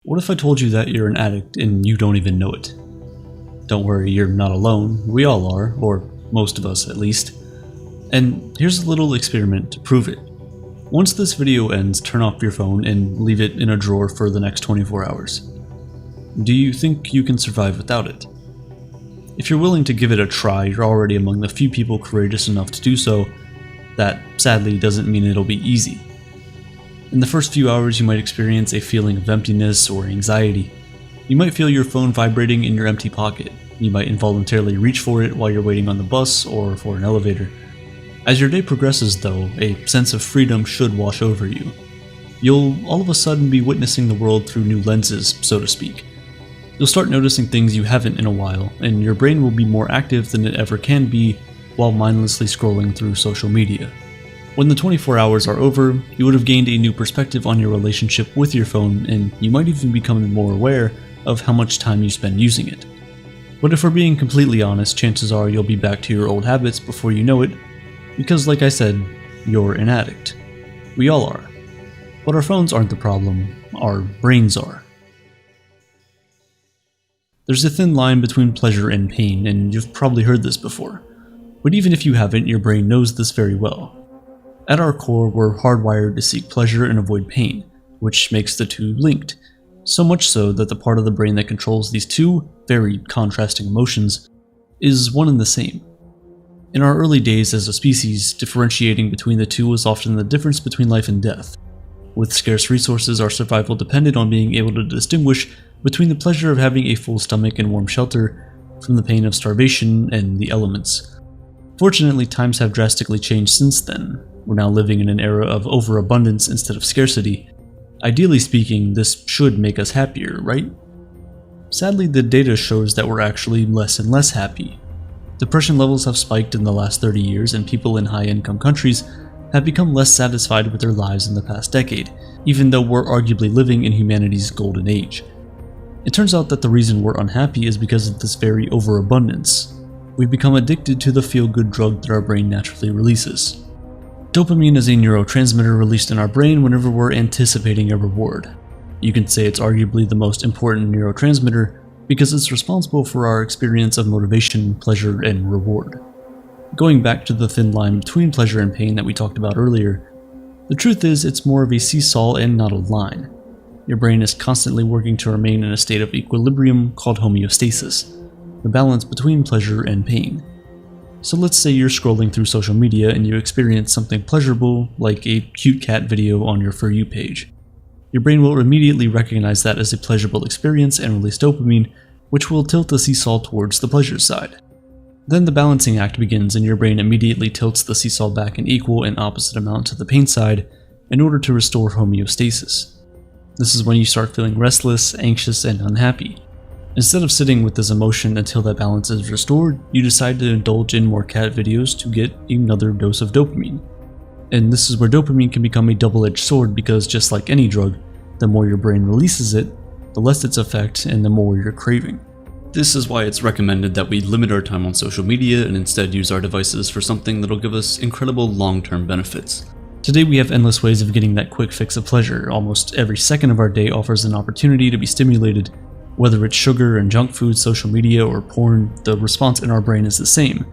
What if I told you that you're an addict and you don't even know it? Don't worry, you're not alone. We all are, or most of us at least. And here's a little experiment to prove it. Once this video ends, turn off your phone and leave it in a drawer for the next 24 hours. Do you think you can survive without it? If you're willing to give it a try, you're already among the few people courageous enough to do so. That, sadly, doesn't mean it'll be easy. In the first few hours, you might experience a feeling of emptiness or anxiety. You might feel your phone vibrating in your empty pocket. You might involuntarily reach for it while you're waiting on the bus or for an elevator. As your day progresses, though, a sense of freedom should wash over you. You'll all of a sudden be witnessing the world through new lenses, so to speak. You'll start noticing things you haven't in a while, and your brain will be more active than it ever can be while mindlessly scrolling through social media. When the 24 hours are over, you would have gained a new perspective on your relationship with your phone, and you might even become more aware of how much time you spend using it. But if we're being completely honest, chances are you'll be back to your old habits before you know it, because like I said, you're an addict. We all are. But our phones aren't the problem, our brains are. There's a thin line between pleasure and pain, and you've probably heard this before. But even if you haven't, your brain knows this very well. At our core, we're hardwired to seek pleasure and avoid pain, which makes the two linked. So much so that the part of the brain that controls these two very contrasting emotions is one and the same. In our early days as a species, differentiating between the two was often the difference between life and death. With scarce resources, our survival depended on being able to distinguish between the pleasure of having a full stomach and warm shelter from the pain of starvation and the elements. Fortunately, times have drastically changed since then. We're now living in an era of overabundance instead of scarcity. Ideally speaking, this should make us happier, right? Sadly, the data shows that we're actually less and less happy. Depression levels have spiked in the last 30 years, and people in high-income countries have become less satisfied with their lives in the past decade, even though we're arguably living in humanity's golden age. It turns out that the reason we're unhappy is because of this very overabundance. We've become addicted to the feel-good drug that our brain naturally releases. Dopamine is a neurotransmitter released in our brain whenever we're anticipating a reward. You can say it's arguably the most important neurotransmitter because it's responsible for our experience of motivation, pleasure, and reward. Going back to the thin line between pleasure and pain that we talked about earlier, the truth is it's more of a seesaw and not a line. Your brain is constantly working to remain in a state of equilibrium called homeostasis, the balance between pleasure and pain. So let's say you're scrolling through social media and you experience something pleasurable, like a cute cat video on your For You page. Your brain will immediately recognize that as a pleasurable experience and release dopamine, which will tilt the seesaw towards the pleasure side. Then the balancing act begins and your brain immediately tilts the seesaw back an equal and opposite amount to the pain side in order to restore homeostasis. This is when you start feeling restless, anxious, and unhappy. Instead of sitting with this emotion until that balance is restored, you decide to indulge in more cat videos to get another dose of dopamine. And this is where dopamine can become a double-edged sword because just like any drug, the more your brain releases it, the less its effect and the more you're craving. This is why it's recommended that we limit our time on social media and instead use our devices for something that'll give us incredible long-term benefits. Today we have endless ways of getting that quick fix of pleasure. Almost every second of our day offers an opportunity to be stimulated. Whether it's sugar and junk food, social media, or porn, the response in our brain is the same.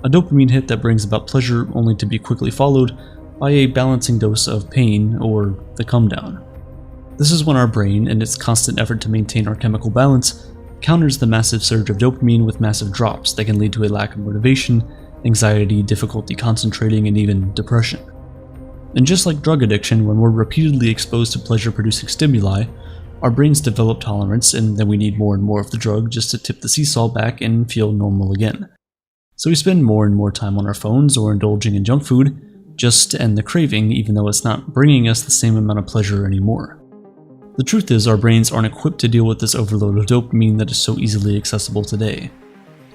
A dopamine hit that brings about pleasure only to be quickly followed by a balancing dose of pain or the come down. This is when our brain, in its constant effort to maintain our chemical balance, counters the massive surge of dopamine with massive drops that can lead to a lack of motivation, anxiety, difficulty concentrating, and even depression. And just like drug addiction, when we're repeatedly exposed to pleasure-producing stimuli, our brains develop tolerance and then we need more and more of the drug just to tip the seesaw back and feel normal again. So we spend more and more time on our phones or indulging in junk food just to end the craving even though it's not bringing us the same amount of pleasure anymore. The truth is our brains aren't equipped to deal with this overload of dopamine that is so easily accessible today.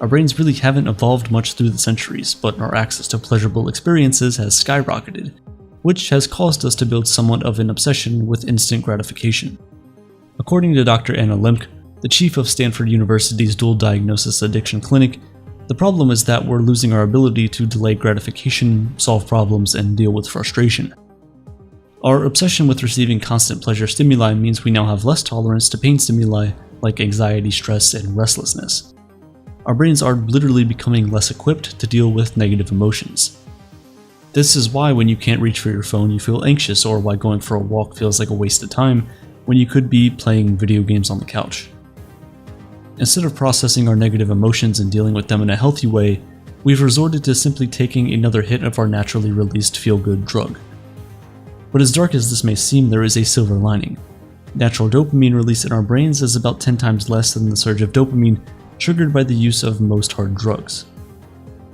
Our brains really haven't evolved much through the centuries, but our access to pleasurable experiences has skyrocketed, which has caused us to build somewhat of an obsession with instant gratification. According to Dr. Anna Lemke, the chief of Stanford University's Dual Diagnosis Addiction Clinic, the problem is that we're losing our ability to delay gratification, solve problems, and deal with frustration. Our obsession with receiving constant pleasure stimuli means we now have less tolerance to pain stimuli like anxiety, stress, and restlessness. Our brains are literally becoming less equipped to deal with negative emotions. This is why when you can't reach for your phone you feel anxious, or why going for a walk feels like a waste of time when you could be playing video games on the couch. Instead of processing our negative emotions and dealing with them in a healthy way, we've resorted to simply taking another hit of our naturally released feel-good drug. But as dark as this may seem, there is a silver lining. Natural dopamine release in our brains is about 10 times less than the surge of dopamine triggered by the use of most hard drugs.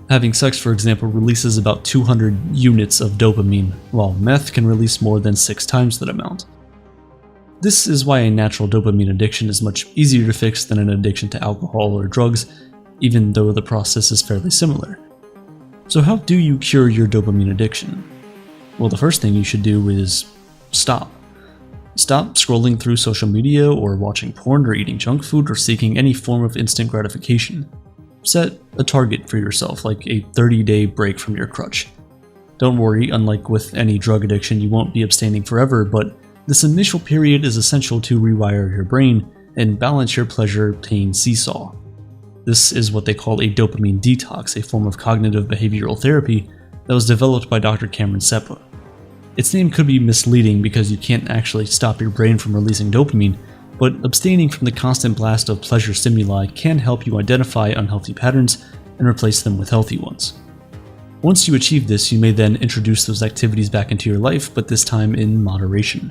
Having sex, for example, releases about 200 units of dopamine, while meth can release more than 6 times that amount. This is why a natural dopamine addiction is much easier to fix than an addiction to alcohol or drugs, even though the process is fairly similar. So how do you cure your dopamine addiction? Well, the first thing you should do is stop. Stop scrolling through social media or watching porn or eating junk food or seeking any form of instant gratification. Set a target for yourself, like a 30-day break from your crutch. Don't worry, unlike with any drug addiction, you won't be abstaining forever, but this initial period is essential to rewire your brain and balance your pleasure-pain seesaw. This is what they call a dopamine detox, a form of cognitive behavioral therapy that was developed by Dr. Cameron Seppa. Its name could be misleading because you can't actually stop your brain from releasing dopamine, but abstaining from the constant blast of pleasure stimuli can help you identify unhealthy patterns and replace them with healthy ones. Once you achieve this, you may then introduce those activities back into your life, but this time in moderation.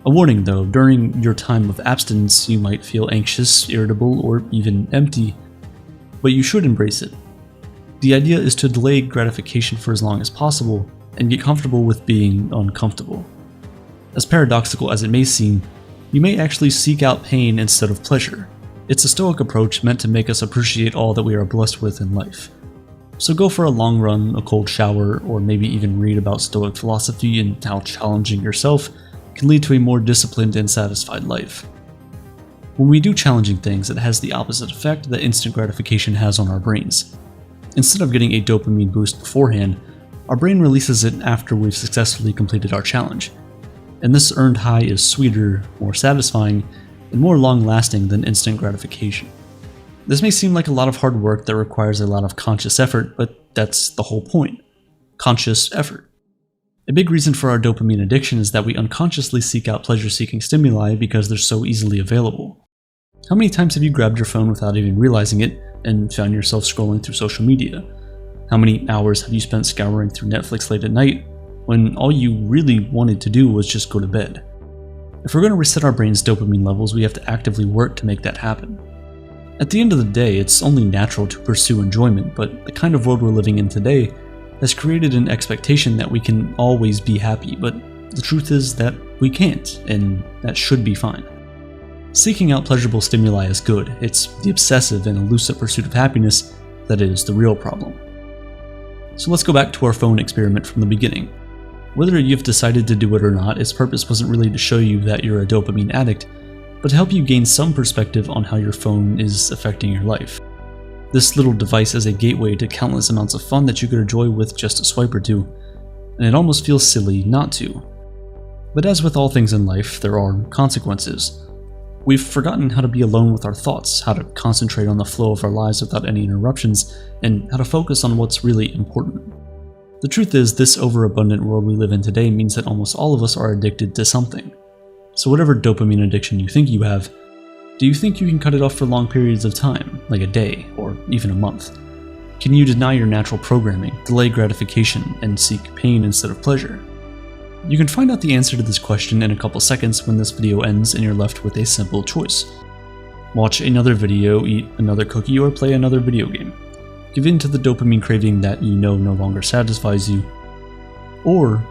A warning though, during your time of abstinence you might feel anxious, irritable, or even empty, but you should embrace it. The idea is to delay gratification for as long as possible and get comfortable with being uncomfortable. As paradoxical as it may seem, you may actually seek out pain instead of pleasure. It's a stoic approach meant to make us appreciate all that we are blessed with in life. So go for a long run, a cold shower, or maybe even read about stoic philosophy and how challenging yourself can lead to a more disciplined and satisfied life. When we do challenging things, it has the opposite effect that instant gratification has on our brains. Instead of getting a dopamine boost beforehand, our brain releases it after we've successfully completed our challenge. And this earned high is sweeter, more satisfying, and more long-lasting than instant gratification. This may seem like a lot of hard work that requires a lot of conscious effort, but that's the whole point. Conscious effort. A big reason for our dopamine addiction is that we unconsciously seek out pleasure-seeking stimuli because they're so easily available. How many times have you grabbed your phone without even realizing it and found yourself scrolling through social media? How many hours have you spent scouring through Netflix late at night when all you really wanted to do was just go to bed? If we're going to reset our brain's dopamine levels, we have to actively work to make that happen. At the end of the day, it's only natural to pursue enjoyment, but the kind of world we're living in today has created an expectation that we can always be happy, but the truth is that we can't, and that should be fine. Seeking out pleasurable stimuli is good. It's the obsessive and elusive pursuit of happiness that is the real problem. So let's go back to our phone experiment from the beginning. Whether you've decided to do it or not, its purpose wasn't really to show you that you're a dopamine addict, but to help you gain some perspective on how your phone is affecting your life. This little device is a gateway to countless amounts of fun that you could enjoy with just a swipe or two, and it almost feels silly not to. But as with all things in life, there are consequences. We've forgotten how to be alone with our thoughts, how to concentrate on the flow of our lives without any interruptions, and how to focus on what's really important. The truth is, this overabundant world we live in today means that almost all of us are addicted to something. So whatever dopamine addiction you think you have, do you think you can cut it off for long periods of time, like a day, or even a month? Can you deny your natural programming, delay gratification, and seek pain instead of pleasure? You can find out the answer to this question in a couple seconds when this video ends and you're left with a simple choice. Watch another video, eat another cookie, or play another video game. Give in to the dopamine craving that you know no longer satisfies you. Or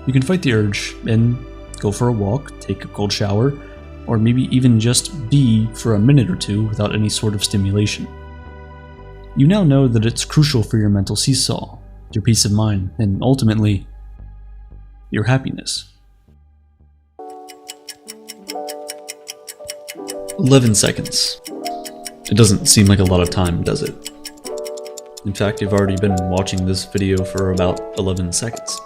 you can fight the urge and go for a walk, take a cold shower, or maybe even just be for a minute or two without any sort of stimulation. You now know that it's crucial for your mental seesaw, your peace of mind, and ultimately, your happiness. 11 seconds. It doesn't seem like a lot of time, does it? In fact, you've already been watching this video for about 11 seconds.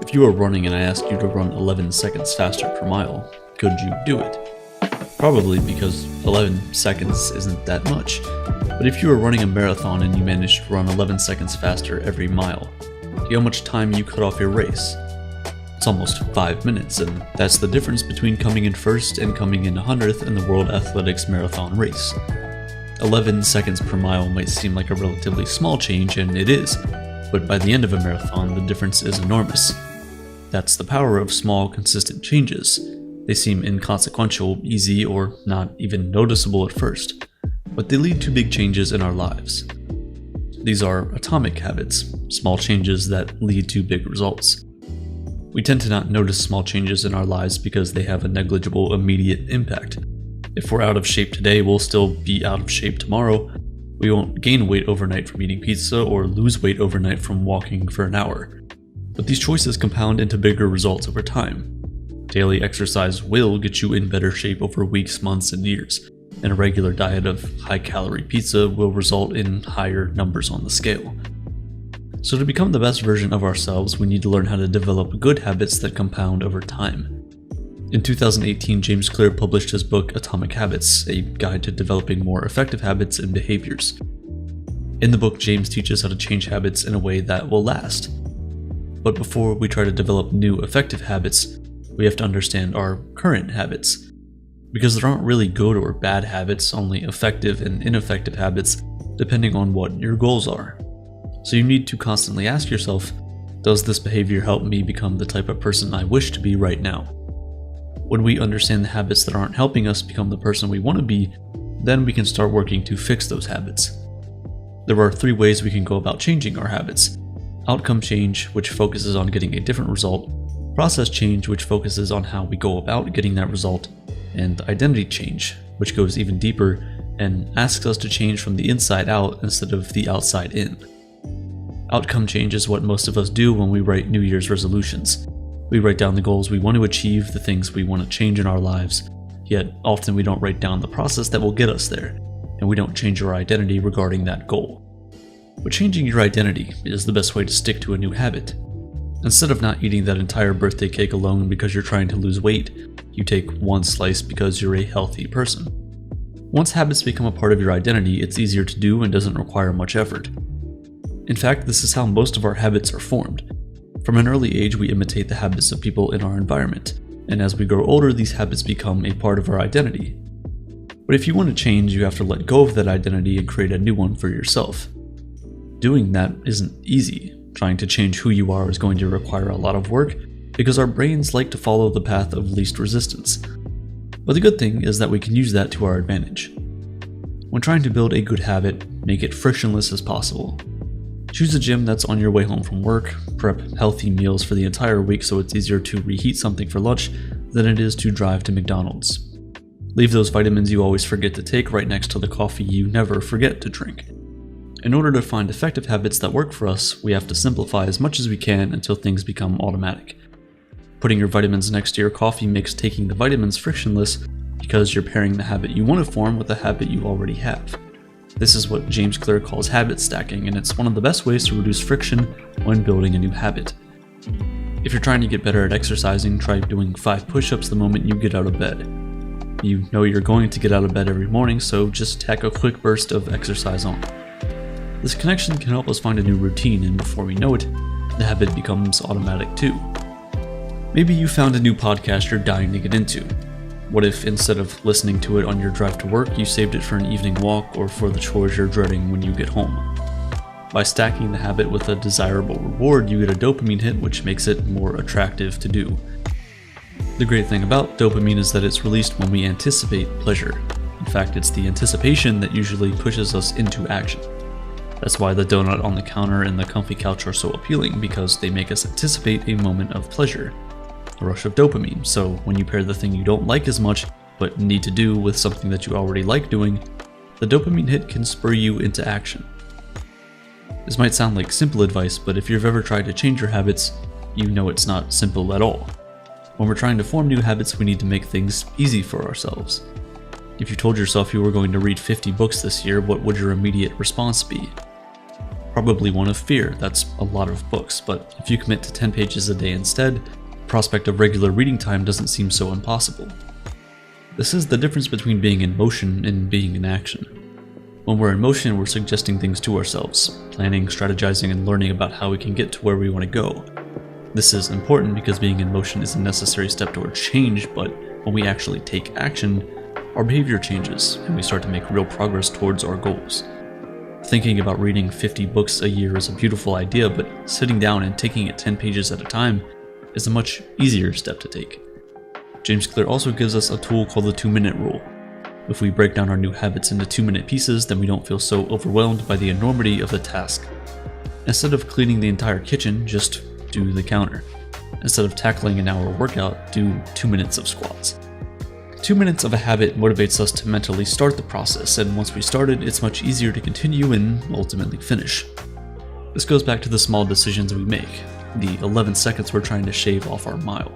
If If you are running and I ask you to run 11 seconds faster per mile, could you do it? Probably, because 11 seconds isn't that much. But if you are running a marathon and you manage to run 11 seconds faster every mile, do you know how much time you cut off your race? It's almost 5 minutes, and that's the difference between coming in first and coming in 100th in the World Athletics Marathon race. 11 seconds per mile might seem like a relatively small change, and it is, but by the end of a marathon, the difference is enormous. That's the power of small, consistent changes. They seem inconsequential, easy, or not even noticeable at first, but they lead to big changes in our lives. These are atomic habits, small changes that lead to big results. We tend to not notice small changes in our lives because they have a negligible immediate impact. If we're out of shape today, we'll still be out of shape tomorrow. We won't gain weight overnight from eating pizza or lose weight overnight from walking for an hour. But these choices compound into bigger results over time. Daily exercise will get you in better shape over weeks, months, and years, and a regular diet of high-calorie pizza will result in higher numbers on the scale. So to become the best version of ourselves, we need to learn how to develop good habits that compound over time. In 2018, James Clear published his book Atomic Habits, a guide to developing more effective habits and behaviors. In the book, James teaches how to change habits in a way that will last. But before we try to develop new effective habits, we have to understand our current habits. Because there aren't really good or bad habits, only effective and ineffective habits, depending on what your goals are. So you need to constantly ask yourself, does this behavior help me become the type of person I wish to be right now? When we understand the habits that aren't helping us become the person we want to be, then we can start working to fix those habits. There are 3 ways we can go about changing our habits. Outcome change, which focuses on getting a different result, process change, which focuses on how we go about getting that result, and identity change, which goes even deeper and asks us to change from the inside out instead of the outside in. Outcome change is what most of us do when we write New Year's resolutions. We write down the goals we want to achieve, the things we want to change in our lives, yet often we don't write down the process that will get us there, and we don't change our identity regarding that goal. But changing your identity is the best way to stick to a new habit. Instead of not eating that entire birthday cake alone because you're trying to lose weight, you take one slice because you're a healthy person. Once habits become a part of your identity, it's easier to do and doesn't require much effort. In fact, this is how most of our habits are formed. From an early age, we imitate the habits of people in our environment, and as we grow older, these habits become a part of our identity. But if you want to change, you have to let go of that identity and create a new one for yourself. Doing that isn't easy. Trying to change who you are is going to require a lot of work, because our brains like to follow the path of least resistance. But the good thing is that we can use that to our advantage. When trying to build a good habit, make it frictionless as possible. Choose a gym that's on your way home from work, prep healthy meals for the entire week so it's easier to reheat something for lunch than it is to drive to McDonald's. Leave those vitamins you always forget to take right next to the coffee you never forget to drink. In order to find effective habits that work for us, we have to simplify as much as we can until things become automatic. Putting your vitamins next to your coffee makes taking the vitamins frictionless because you're pairing the habit you want to form with a habit you already have. This is what James Clear calls habit stacking, and it's one of the best ways to reduce friction when building a new habit. If you're trying to get better at exercising, try doing 5 push-ups the moment you get out of bed. You know you're going to get out of bed every morning, so just tack a quick burst of exercise on. This connection can help us find a new routine, and before we know it, the habit becomes automatic too. Maybe you found a new podcast you're dying to get into. What if instead of listening to it on your drive to work, you saved it for an evening walk or for the chores you're dreading when you get home? By stacking the habit with a desirable reward, you get a dopamine hit, which makes it more attractive to do. The great thing about dopamine is that it's released when we anticipate pleasure. In fact, it's the anticipation that usually pushes us into action. That's why the donut on the counter and the comfy couch are so appealing, because they make us anticipate a moment of pleasure. A rush of dopamine. So when you pair the thing you don't like as much, but need to do with something that you already like doing, the dopamine hit can spur you into action. This might sound like simple advice, but if you've ever tried to change your habits, you know it's not simple at all. When we're trying to form new habits, we need to make things easy for ourselves. If you told yourself you were going to read 50 books this year, what would your immediate response be? Probably one of fear, that's a lot of books, but if you commit to 10 pages a day instead, the prospect of regular reading time doesn't seem so impossible. This is the difference between being in motion and being in action. When we're in motion, we're suggesting things to ourselves, planning, strategizing, and learning about how we can get to where we want to go. This is important because being in motion is a necessary step towards change, but when we actually take action, our behavior changes and we start to make real progress towards our goals. Thinking about reading 50 books a year is a beautiful idea, but sitting down and taking it 10 pages at a time is a much easier step to take. James Clear also gives us a tool called the 2-minute rule. If we break down our new habits into 2-minute pieces, then we don't feel so overwhelmed by the enormity of the task. Instead of cleaning the entire kitchen, just do the counter. Instead of tackling an hour workout, do 2 minutes of squats. 2 minutes of a habit motivates us to mentally start the process, and once we started, it's much easier to continue and ultimately finish. This goes back to the small decisions we make, the 11 seconds we're trying to shave off our mile.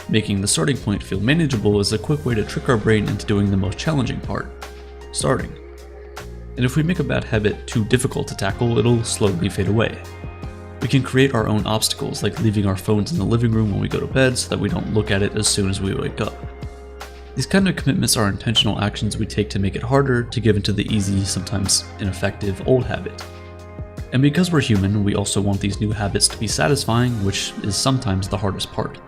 Making the starting point feel manageable is a quick way to trick our brain into doing the most challenging part, starting. And if we make a bad habit too difficult to tackle, it'll slowly fade away. We can create our own obstacles, like leaving our phones in the living room when we go to bed so that we don't look at it as soon as we wake up. These kind of commitments are intentional actions we take to make it harder to give into the easy, sometimes ineffective, old habit. And because we're human, we also want these new habits to be satisfying, which is sometimes the hardest part.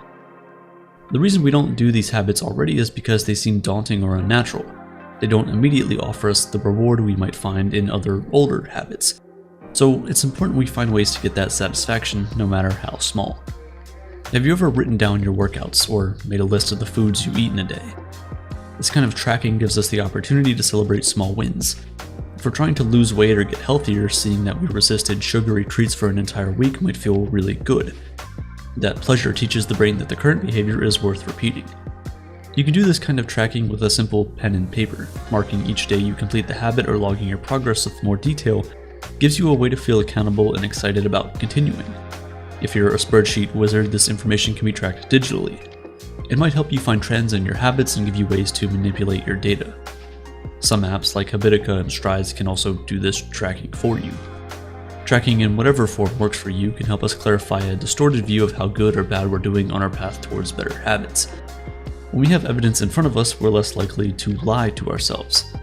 The reason we don't do these habits already is because they seem daunting or unnatural. They don't immediately offer us the reward we might find in other older habits. So it's important we find ways to get that satisfaction, no matter how small. Have you ever written down your workouts or made a list of the foods you eat in a day? This kind of tracking gives us the opportunity to celebrate small wins. If we're trying to lose weight or get healthier, seeing that we resisted sugary treats for an entire week might feel really good. That pleasure teaches the brain that the current behavior is worth repeating. You can do this kind of tracking with a simple pen and paper. Marking each day you complete the habit or logging your progress with more detail gives you a way to feel accountable and excited about continuing. If you're a spreadsheet wizard, this information can be tracked digitally. It might help you find trends in your habits and give you ways to manipulate your data. Some apps like Habitica and Strides can also do this tracking for you. Tracking in whatever form works for you can help us clarify a distorted view of how good or bad we're doing on our path towards better habits. When we have evidence in front of us, we're less likely to lie to ourselves.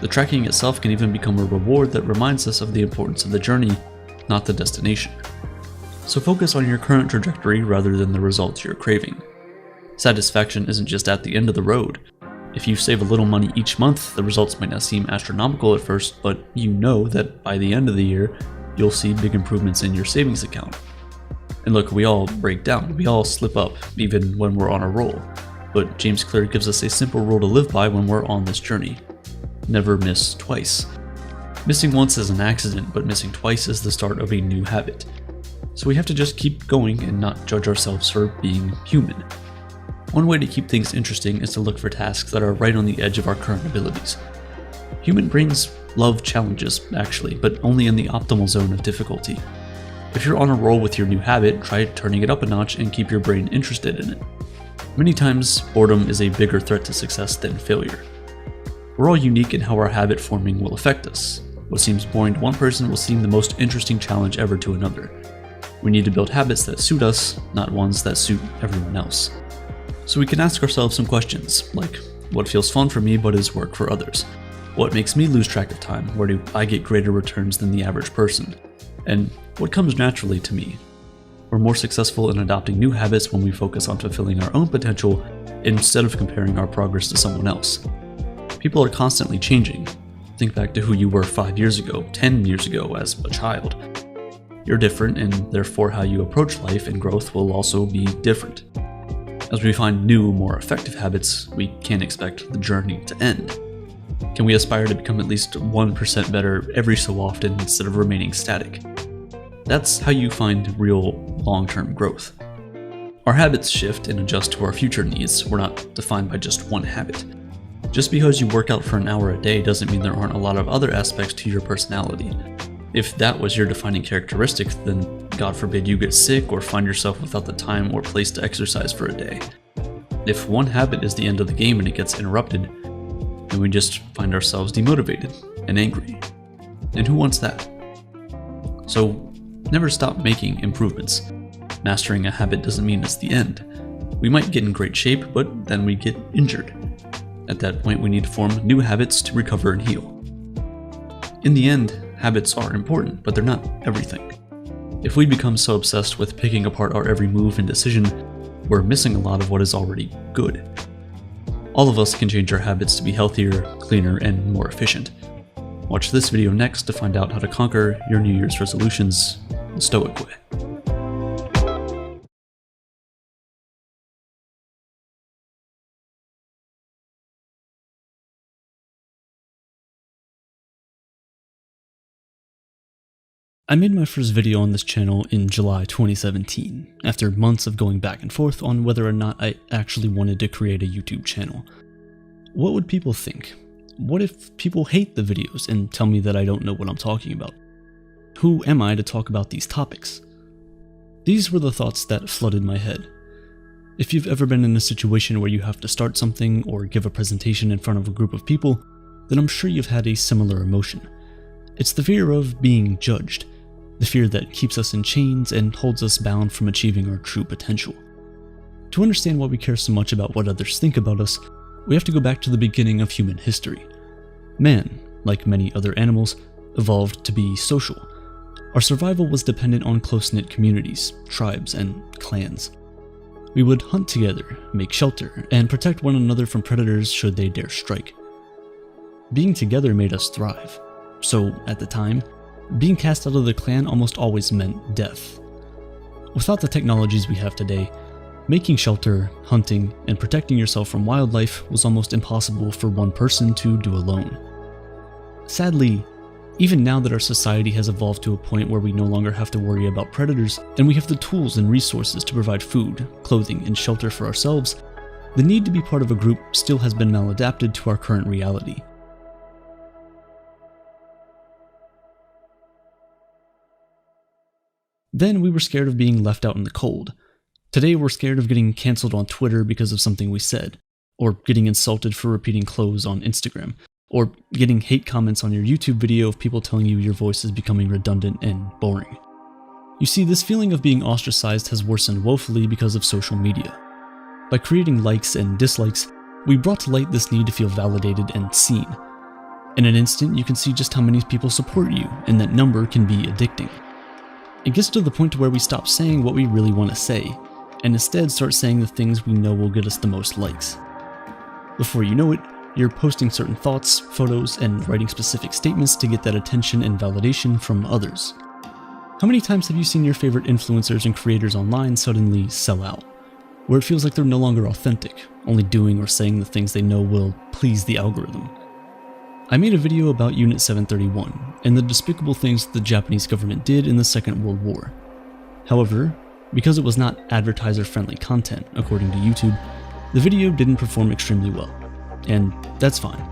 The tracking itself can even become a reward that reminds us of the importance of the journey, not the destination. So focus on your current trajectory rather than the results you're craving. Satisfaction isn't just at the end of the road. If you save a little money each month, the results might not seem astronomical at first, but you know that by the end of the year, you'll see big improvements in your savings account. And look, we all break down, we all slip up, even when we're on a roll. But James Clear gives us a simple rule to live by when we're on this journey. Never miss twice. Missing once is an accident, but missing twice is the start of a new habit. So we have to just keep going and not judge ourselves for being human. One way to keep things interesting is to look for tasks that are right on the edge of our current abilities. Human brains love challenges, actually, but only in the optimal zone of difficulty. If you're on a roll with your new habit, try turning it up a notch and keep your brain interested in it. Many times, boredom is a bigger threat to success than failure. We're all unique in how our habit forming will affect us. What seems boring to one person will seem the most interesting challenge ever to another. We need to build habits that suit us, not ones that suit everyone else. So we can ask ourselves some questions, like, what feels fun for me but is work for others? What makes me lose track of time? Where do I get greater returns than the average person? And what comes naturally to me? We're more successful in adopting new habits when we focus on fulfilling our own potential instead of comparing our progress to someone else. People are constantly changing. Think back to who you were 5 years ago, 10 years ago as a child. You're different, and therefore how you approach life and growth will also be different. As we find new, more effective habits, we can't expect the journey to end. Can we aspire to become at least 1% better every so often instead of remaining static? That's how you find real, long-term growth. Our habits shift and adjust to our future needs. We're not defined by just one habit. Just because you work out for an hour a day doesn't mean there aren't a lot of other aspects to your personality. If that was your defining characteristic, then God forbid you get sick or find yourself without the time or place to exercise for a day. If one habit is the end of the game and it gets interrupted, then we just find ourselves demotivated and angry. And who wants that? So never stop making improvements. Mastering a habit doesn't mean it's the end. We might get in great shape, but then we get injured. At that point, we need to form new habits to recover and heal. In the end, habits are important, but they're not everything. If we become so obsessed with picking apart our every move and decision, we're missing a lot of what is already good. All of us can change our habits to be healthier, cleaner, and more efficient. Watch this video next to find out how to conquer your New Year's resolutions the Stoic way. I made my first video on this channel in July 2017, after months of going back and forth on whether or not I actually wanted to create a YouTube channel. What would people think? What if people hate the videos and tell me that I don't know what I'm talking about? Who am I to talk about these topics? These were the thoughts that flooded my head. If you've ever been in a situation where you have to start something or give a presentation in front of a group of people, then I'm sure you've had a similar emotion. It's the fear of being judged. The fear that keeps us in chains and holds us bound from achieving our true potential. To understand why we care so much about what others think about us, we have to go back to the beginning of human history. Man, like many other animals, evolved to be social. Our survival was dependent on close-knit communities, tribes, and clans. We would hunt together, make shelter, and protect one another from predators should they dare strike. Being together made us thrive. So, at the time, being cast out of the clan almost always meant death. Without the technologies we have today, making shelter, hunting, and protecting yourself from wildlife was almost impossible for one person to do alone. Sadly, even now that our society has evolved to a point where we no longer have to worry about predators, and we have the tools and resources to provide food, clothing, and shelter for ourselves, the need to be part of a group still has been maladapted to our current reality. Then we were scared of being left out in the cold. Today we're scared of getting cancelled on Twitter because of something we said, or getting insulted for repeating clothes on Instagram, or getting hate comments on your YouTube video of people telling you your voice is becoming redundant and boring. You see, this feeling of being ostracized has worsened woefully because of social media. By creating likes and dislikes, we brought to light this need to feel validated and seen. In an instant, you can see just how many people support you, and that number can be addicting. It gets to the point to where we stop saying what we really want to say, and instead start saying the things we know will get us the most likes. Before you know it, you're posting certain thoughts, photos, and writing specific statements to get that attention and validation from others. How many times have you seen your favorite influencers and creators online suddenly sell out, where it feels like they're no longer authentic, only doing or saying the things they know will please the algorithm? I made a video about Unit 731 and the despicable things the Japanese government did in the Second World War. However, because it was not advertiser-friendly content, according to YouTube, the video didn't perform extremely well, and that's fine.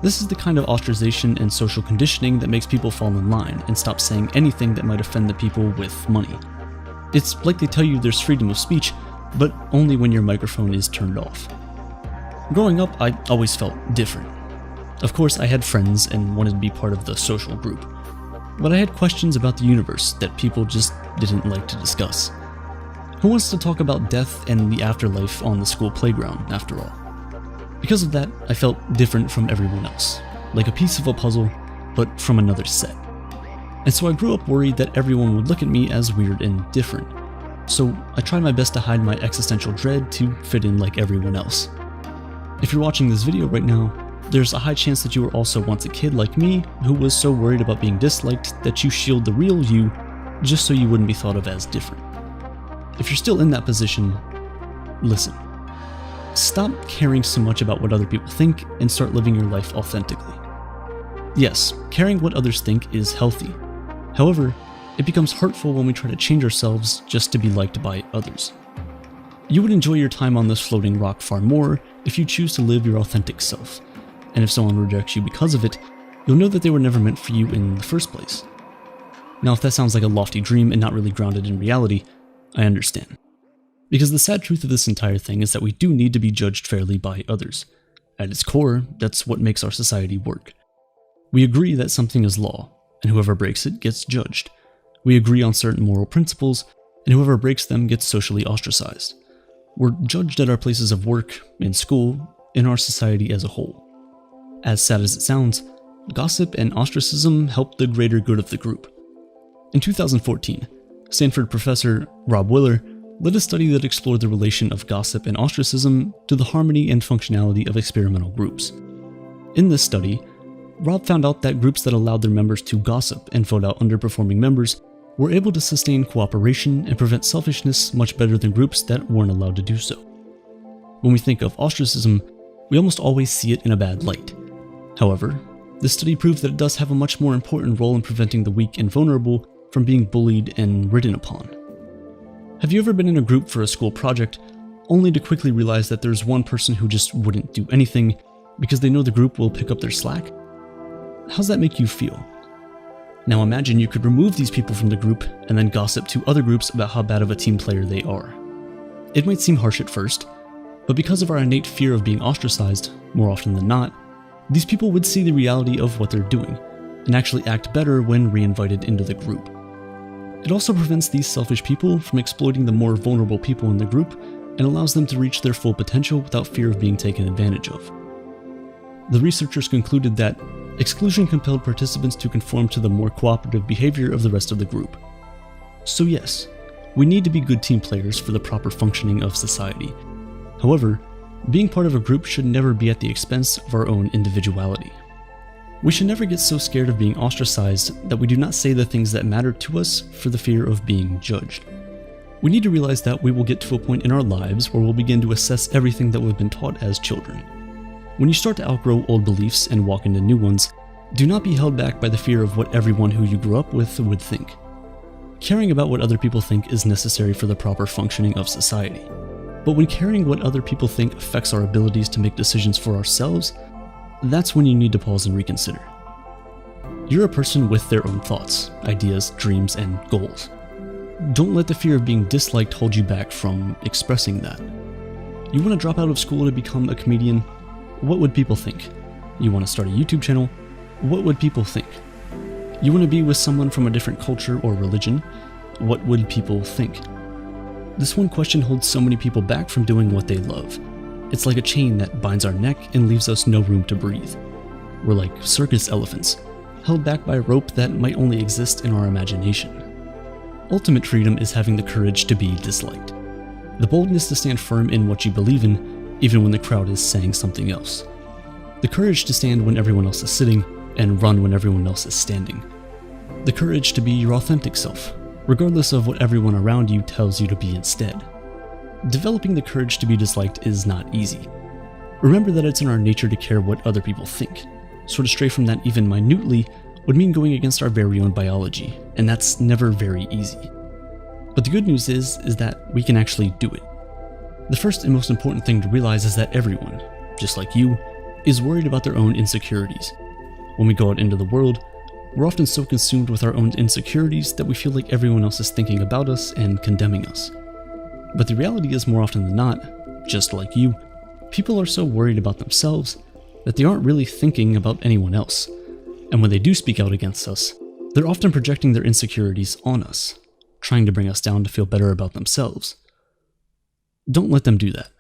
This is the kind of ostracization and social conditioning that makes people fall in line and stop saying anything that might offend the people with money. It's like they tell you there's freedom of speech, but only when your microphone is turned off. Growing up, I always felt different. Of course, I had friends and wanted to be part of the social group, but I had questions about the universe that people just didn't like to discuss. Who wants to talk about death and the afterlife on the school playground, after all? Because of that, I felt different from everyone else, like a piece of a puzzle, but from another set. And so I grew up worried that everyone would look at me as weird and different. So I tried my best to hide my existential dread to fit in like everyone else. If you're watching this video right now, there's a high chance that you were also once a kid like me who was so worried about being disliked that you shield the real you just so you wouldn't be thought of as different. If you're still in that position, listen. Stop caring so much about what other people think and start living your life authentically. Yes, caring what others think is healthy. However, it becomes hurtful when we try to change ourselves just to be liked by others. You would enjoy your time on this floating rock far more if you choose to live your authentic self. And if someone rejects you because of it, you'll know that they were never meant for you in the first place. Now, if that sounds like a lofty dream and not really grounded in reality, I understand. Because the sad truth of this entire thing is that we do need to be judged fairly by others. At its core, that's what makes our society work. We agree that something is law, and whoever breaks it gets judged. We agree on certain moral principles, and whoever breaks them gets socially ostracized. We're judged at our places of work, in school, in our society as a whole. As sad as it sounds, gossip and ostracism help the greater good of the group. In 2014, Stanford professor Rob Willer led a study that explored the relation of gossip and ostracism to the harmony and functionality of experimental groups. In this study, Rob found out that groups that allowed their members to gossip and vote out underperforming members were able to sustain cooperation and prevent selfishness much better than groups that weren't allowed to do so. When we think of ostracism, we almost always see it in a bad light. However, this study proved that it does have a much more important role in preventing the weak and vulnerable from being bullied and ridden upon. Have you ever been in a group for a school project, only to quickly realize that there's one person who just wouldn't do anything because they know the group will pick up their slack? How's that make you feel? Now imagine you could remove these people from the group and then gossip to other groups about how bad of a team player they are. It might seem harsh at first, but because of our innate fear of being ostracized, more often than not, these people would see the reality of what they're doing and actually act better when reinvited into the group. It also prevents these selfish people from exploiting the more vulnerable people in the group and allows them to reach their full potential without fear of being taken advantage of. The researchers concluded that exclusion compelled participants to conform to the more cooperative behavior of the rest of the group. So yes, we need to be good team players for the proper functioning of society. However, being part of a group should never be at the expense of our own individuality. We should never get so scared of being ostracized that we do not say the things that matter to us for the fear of being judged. We need to realize that we will get to a point in our lives where we'll begin to assess everything that we've been taught as children. When you start to outgrow old beliefs and walk into new ones, do not be held back by the fear of what everyone who you grew up with would think. Caring about what other people think is necessary for the proper functioning of society. But when caring what other people think affects our abilities to make decisions for ourselves, that's when you need to pause and reconsider. You're a person with their own thoughts, ideas, dreams, and goals. Don't let the fear of being disliked hold you back from expressing that. You want to drop out of school to become a comedian? What would people think? You want to start a YouTube channel? What would people think? You want to be with someone from a different culture or religion? What would people think? This one question holds so many people back from doing what they love. It's like a chain that binds our neck and leaves us no room to breathe. We're like circus elephants, held back by a rope that might only exist in our imagination. Ultimate freedom is having the courage to be disliked. The boldness to stand firm in what you believe in, even when the crowd is saying something else. The courage to stand when everyone else is sitting, and run when everyone else is standing. The courage to be your authentic self, regardless of what everyone around you tells you to be instead. Developing the courage to be disliked is not easy. Remember that it's in our nature to care what other people think, so to stray from that even minutely would mean going against our very own biology, and that's never very easy. But the good news is that we can actually do it. The first and most important thing to realize is that everyone, just like you, is worried about their own insecurities. When we go out into the world, we're often so consumed with our own insecurities that we feel like everyone else is thinking about us and condemning us. But the reality is, more often than not, just like you, people are so worried about themselves that they aren't really thinking about anyone else. And when they do speak out against us, they're often projecting their insecurities on us, trying to bring us down to feel better about themselves. Don't let them do that.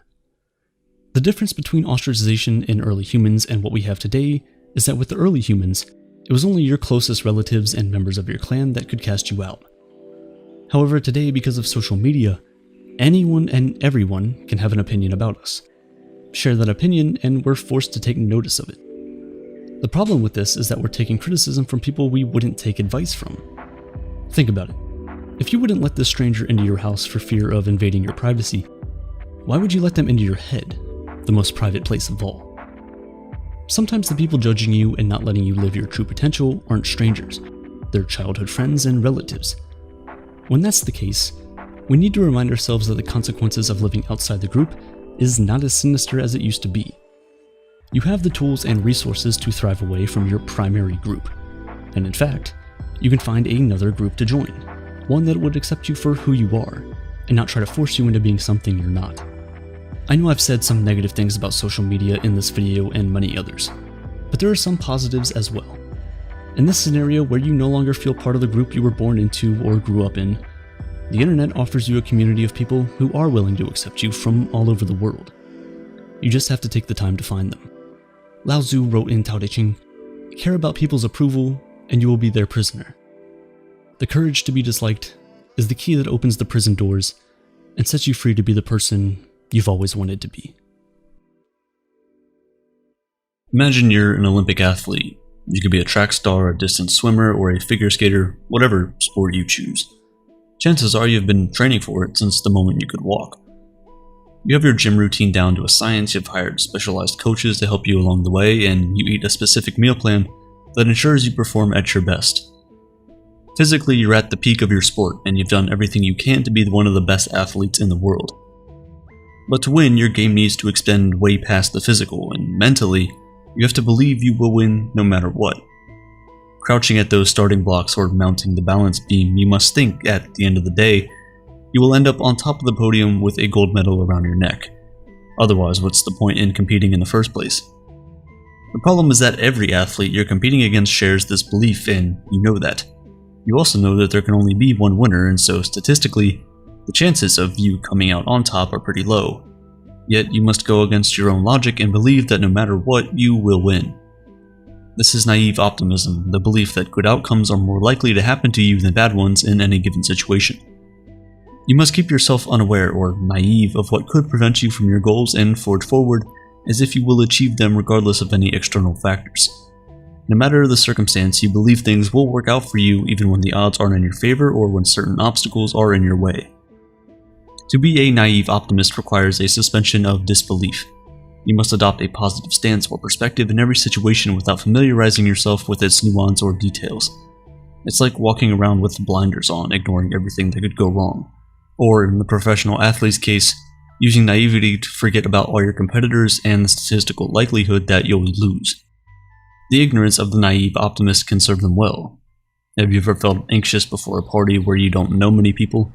The difference between ostracization in early humans and what we have today is that with the early humans, it was only your closest relatives and members of your clan that could cast you out. However, today, because of social media, anyone and everyone can have an opinion about us. Share that opinion, and we're forced to take notice of it. The problem with this is that we're taking criticism from people we wouldn't take advice from. Think about it. If you wouldn't let this stranger into your house for fear of invading your privacy, why would you let them into your head, the most private place of all? Sometimes the people judging you and not letting you live your true potential aren't strangers. They're childhood friends and relatives. When that's the case, we need to remind ourselves that the consequences of living outside the group is not as sinister as it used to be. You have the tools and resources to thrive away from your primary group. And in fact, you can find another group to join, one that would accept you for who you are, and not try to force you into being something you're not. I know I've said some negative things about social media in this video and many others, but there are some positives as well. In this scenario where you no longer feel part of the group you were born into or grew up in, the internet offers you a community of people who are willing to accept you from all over the world. You just have to take the time to find them. Lao Tzu wrote in Tao Te Ching, "Care about people's approval, and you will be their prisoner." The courage to be disliked is the key that opens the prison doors and sets you free to be the person you've always wanted to be. Imagine you're an Olympic athlete. You could be a track star, a distance swimmer, or a figure skater, whatever sport you choose. Chances are you've been training for it since the moment you could walk. You have your gym routine down to a science, you've hired specialized coaches to help you along the way, and you eat a specific meal plan that ensures you perform at your best. Physically, you're at the peak of your sport, and you've done everything you can to be one of the best athletes in the world. But to win, your game needs to extend way past the physical, and mentally, you have to believe you will win no matter what. Crouching at those starting blocks or mounting the balance beam, you must think, at the end of the day, you will end up on top of the podium with a gold medal around your neck. Otherwise, what's the point in competing in the first place? The problem is that every athlete you're competing against shares this belief, and you know that. You also know that there can only be one winner, and so statistically, the chances of you coming out on top are pretty low. Yet you must go against your own logic and believe that no matter what, you will win. This is naive optimism, the belief that good outcomes are more likely to happen to you than bad ones in any given situation. You must keep yourself unaware or naive of what could prevent you from your goals and forge forward as if you will achieve them regardless of any external factors. No matter the circumstance, you believe things will work out for you even when the odds aren't in your favor or when certain obstacles are in your way. To be a naive optimist requires a suspension of disbelief. You must adopt a positive stance or perspective in every situation without familiarizing yourself with its nuance or details. It's like walking around with blinders on, ignoring everything that could go wrong. Or, in the professional athlete's case, using naivety to forget about all your competitors and the statistical likelihood that you'll lose. The ignorance of the naive optimist can serve them well. Have you ever felt anxious before a party where you don't know many people?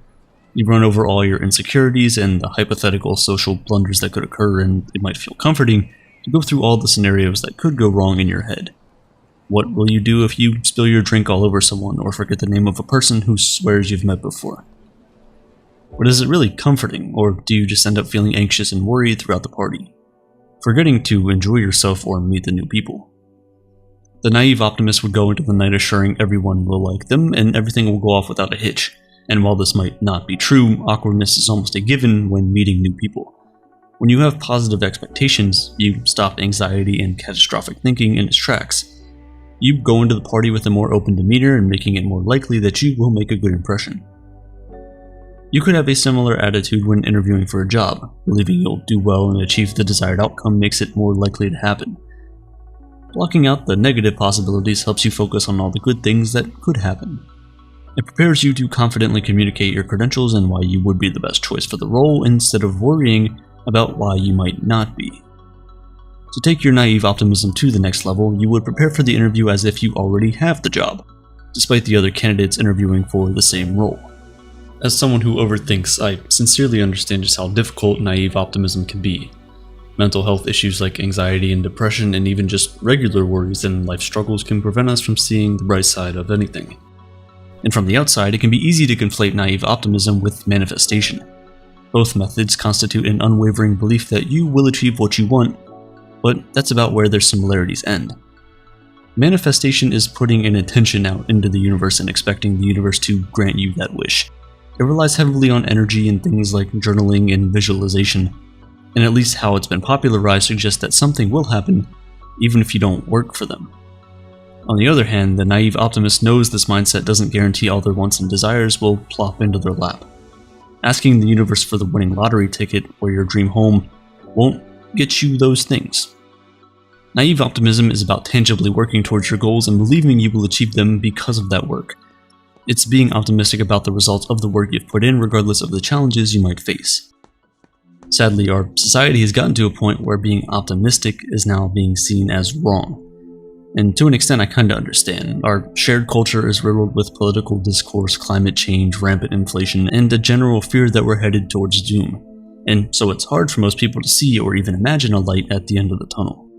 You run over all your insecurities and the hypothetical social blunders that could occur, and it might feel comforting to go through all the scenarios that could go wrong in your head. What will you do if you spill your drink all over someone or forget the name of a person who swears you've met before? But is it really comforting, or do you just end up feeling anxious and worried throughout the party, forgetting to enjoy yourself or meet the new people? The naive optimist would go into the night assuring everyone will like them and everything will go off without a hitch. And while this might not be true, awkwardness is almost a given when meeting new people. When you have positive expectations, you stop anxiety and catastrophic thinking in its tracks. You go into the party with a more open demeanor and making it more likely that you will make a good impression. You could have a similar attitude when interviewing for a job. Believing you'll do well and achieve the desired outcome makes it more likely to happen. Blocking out the negative possibilities helps you focus on all the good things that could happen. It prepares you to confidently communicate your credentials and why you would be the best choice for the role instead of worrying about why you might not be. To take your naive optimism to the next level, you would prepare for the interview as if you already have the job, despite the other candidates interviewing for the same role. As someone who overthinks, I sincerely understand just how difficult naive optimism can be. Mental health issues like anxiety and depression and even just regular worries and life struggles can prevent us from seeing the bright side of anything. And from the outside, it can be easy to conflate naive optimism with manifestation. Both methods constitute an unwavering belief that you will achieve what you want, but that's about where their similarities end. Manifestation is putting an intention out into the universe and expecting the universe to grant you that wish. It relies heavily on energy and things like journaling and visualization, and at least how it's been popularized suggests that something will happen, even if you don't work for them. On the other hand, the naive optimist knows this mindset doesn't guarantee all their wants and desires will plop into their lap. Asking the universe for the winning lottery ticket or your dream home won't get you those things. Naive optimism is about tangibly working towards your goals and believing you will achieve them because of that work. It's being optimistic about the results of the work you've put in regardless of the challenges you might face. Sadly, our society has gotten to a point where being optimistic is now being seen as wrong. And to an extent, I kinda understand. Our shared culture is riddled with political discourse, climate change, rampant inflation, and a general fear that we're headed towards doom. And so it's hard for most people to see or even imagine a light at the end of the tunnel.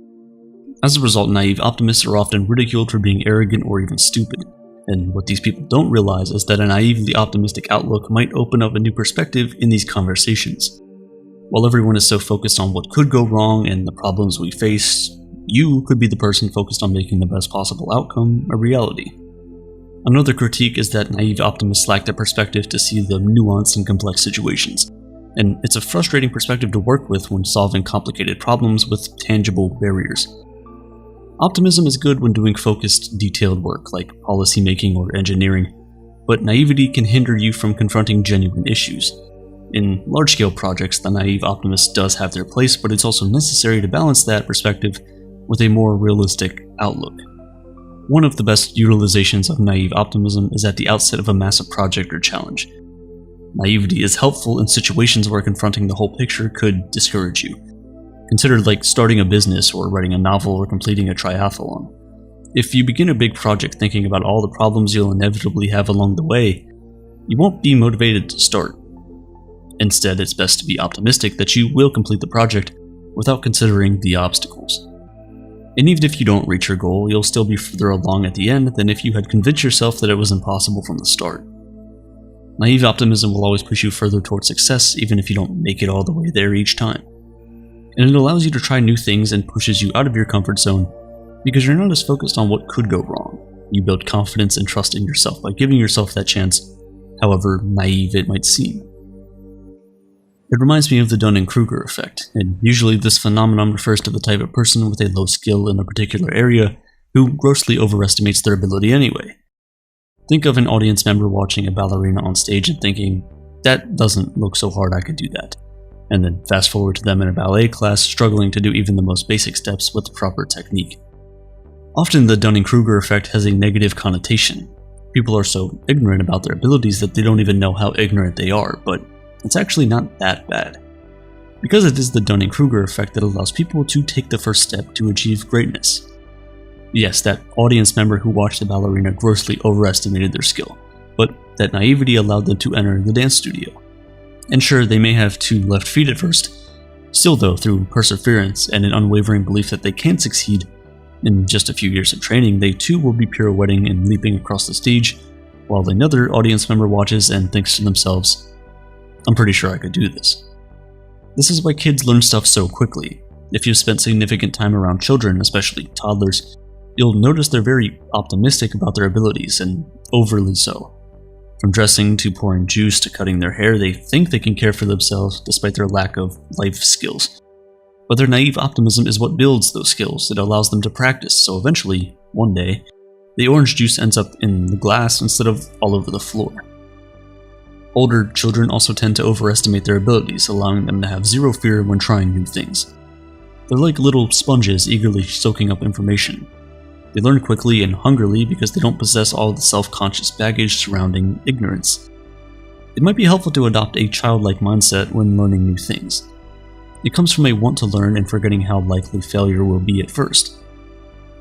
As a result, naive optimists are often ridiculed for being arrogant or even stupid. And what these people don't realize is that a naively optimistic outlook might open up a new perspective in these conversations. While everyone is so focused on what could go wrong and the problems we face, you could be the person focused on making the best possible outcome a reality. Another critique is that naive optimists lack the perspective to see the nuance in complex situations, and it's a frustrating perspective to work with when solving complicated problems with tangible barriers. Optimism is good when doing focused, detailed work like policymaking or engineering, but naivety can hinder you from confronting genuine issues. In large-scale projects, the naive optimist does have their place, but it's also necessary to balance that perspective with a more realistic outlook. One of the best utilizations of naive optimism is at the outset of a massive project or challenge. Naivety is helpful in situations where confronting the whole picture could discourage you. Consider like starting a business or writing a novel or completing a triathlon. If you begin a big project thinking about all the problems you'll inevitably have along the way, you won't be motivated to start. Instead, it's best to be optimistic that you will complete the project without considering the obstacles. And even if you don't reach your goal, you'll still be further along at the end than if you had convinced yourself that it was impossible from the start. Naive optimism will always push you further towards success, even if you don't make it all the way there each time. And it allows you to try new things and pushes you out of your comfort zone because you're not as focused on what could go wrong. You build confidence and trust in yourself by giving yourself that chance, however naive it might seem. It reminds me of the Dunning-Kruger effect, and usually this phenomenon refers to the type of person with a low skill in a particular area who grossly overestimates their ability anyway. Think of an audience member watching a ballerina on stage and thinking, "That doesn't look so hard, I could do that." And then fast forward to them in a ballet class struggling to do even the most basic steps with the proper technique. Often the Dunning-Kruger effect has a negative connotation. People are so ignorant about their abilities that they don't even know how ignorant they are, but it's actually not that bad. Because it is the Dunning-Kruger effect that allows people to take the first step to achieve greatness. Yes, that audience member who watched the ballerina grossly overestimated their skill, but that naivety allowed them to enter the dance studio. And sure, they may have 2 left feet at first. Still though, through perseverance and an unwavering belief that they can succeed, in just a few years of training, they too will be pirouetting and leaping across the stage, while another audience member watches and thinks to themselves, "I'm pretty sure I could do this." This is why kids learn stuff so quickly. If you've spent significant time around children, especially toddlers, you'll notice they're very optimistic about their abilities, and overly so. From dressing to pouring juice to cutting their hair, they think they can care for themselves despite their lack of life skills. But their naive optimism is what builds those skills. It allows them to practice, so eventually, one day, the orange juice ends up in the glass instead of all over the floor. Older children also tend to overestimate their abilities, allowing them to have zero fear when trying new things. They're like little sponges eagerly soaking up information. They learn quickly and hungrily because they don't possess all the self-conscious baggage surrounding ignorance. It might be helpful to adopt a childlike mindset when learning new things. It comes from a want to learn and forgetting how likely failure will be at first.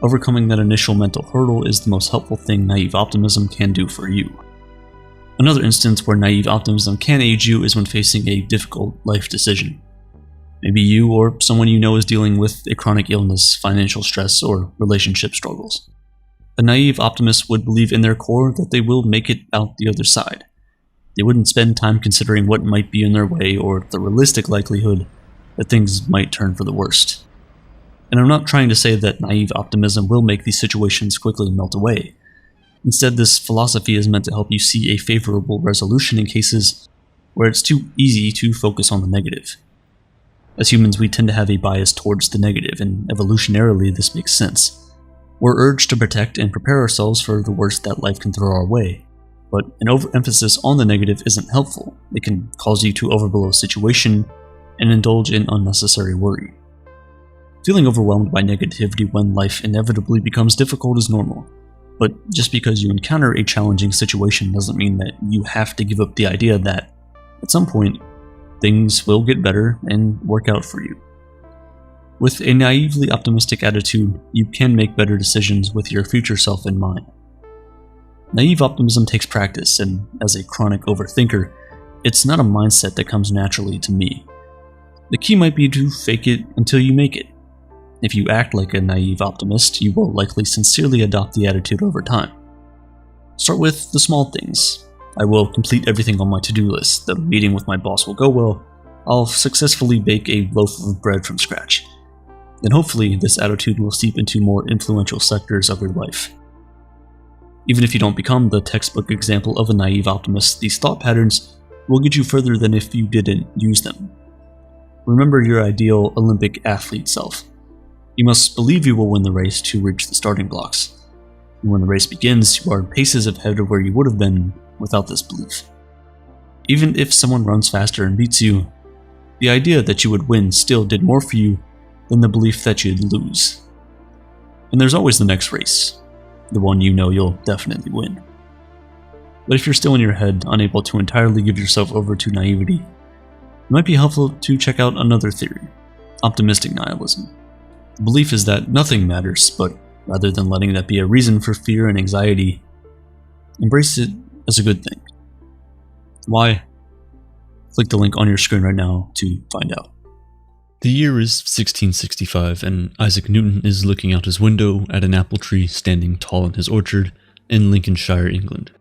Overcoming that initial mental hurdle is the most helpful thing naive optimism can do for you. Another instance where naive optimism can aid you is when facing a difficult life decision. Maybe you or someone you know is dealing with a chronic illness, financial stress, or relationship struggles. A naive optimist would believe in their core that they will make it out the other side. They wouldn't spend time considering what might be in their way or the realistic likelihood that things might turn for the worst. And I'm not trying to say that naive optimism will make these situations quickly melt away. Instead, this philosophy is meant to help you see a favorable resolution in cases where it's too easy to focus on the negative. As humans, we tend to have a bias towards the negative, and evolutionarily this makes sense. We're urged to protect and prepare ourselves for the worst that life can throw our way. But an overemphasis on the negative isn't helpful. It can cause you to overblow a situation and indulge in unnecessary worry. Feeling overwhelmed by negativity when life inevitably becomes difficult is normal. But just because you encounter a challenging situation doesn't mean that you have to give up the idea that, at some point, things will get better and work out for you. With a naively optimistic attitude, you can make better decisions with your future self in mind. Naive optimism takes practice, and as a chronic overthinker, it's not a mindset that comes naturally to me. The key might be to fake it until you make it. If you act like a naive optimist, you will likely sincerely adopt the attitude over time. Start with the small things. I will complete everything on my to-do list. The meeting with my boss will go well. I'll successfully bake a loaf of bread from scratch. Then hopefully this attitude will seep into more influential sectors of your life. Even if you don't become the textbook example of a naive optimist, these thought patterns will get you further than if you didn't use them. Remember your ideal Olympic athlete self. You must believe you will win the race to reach the starting blocks. And when the race begins, you are paces ahead of where you would have been without this belief. Even if someone runs faster and beats you, the idea that you would win still did more for you than the belief that you'd lose. And there's always the next race, the one you know you'll definitely win. But if you're still in your head, unable to entirely give yourself over to naivety, it might be helpful to check out another theory, optimistic nihilism. The belief is that nothing matters, but rather than letting that be a reason for fear and anxiety, embrace it as a good thing. Why? Click the link on your screen right now to find out. The year is 1665, and Isaac Newton is looking out his window at an apple tree standing tall in his orchard in Lincolnshire, England.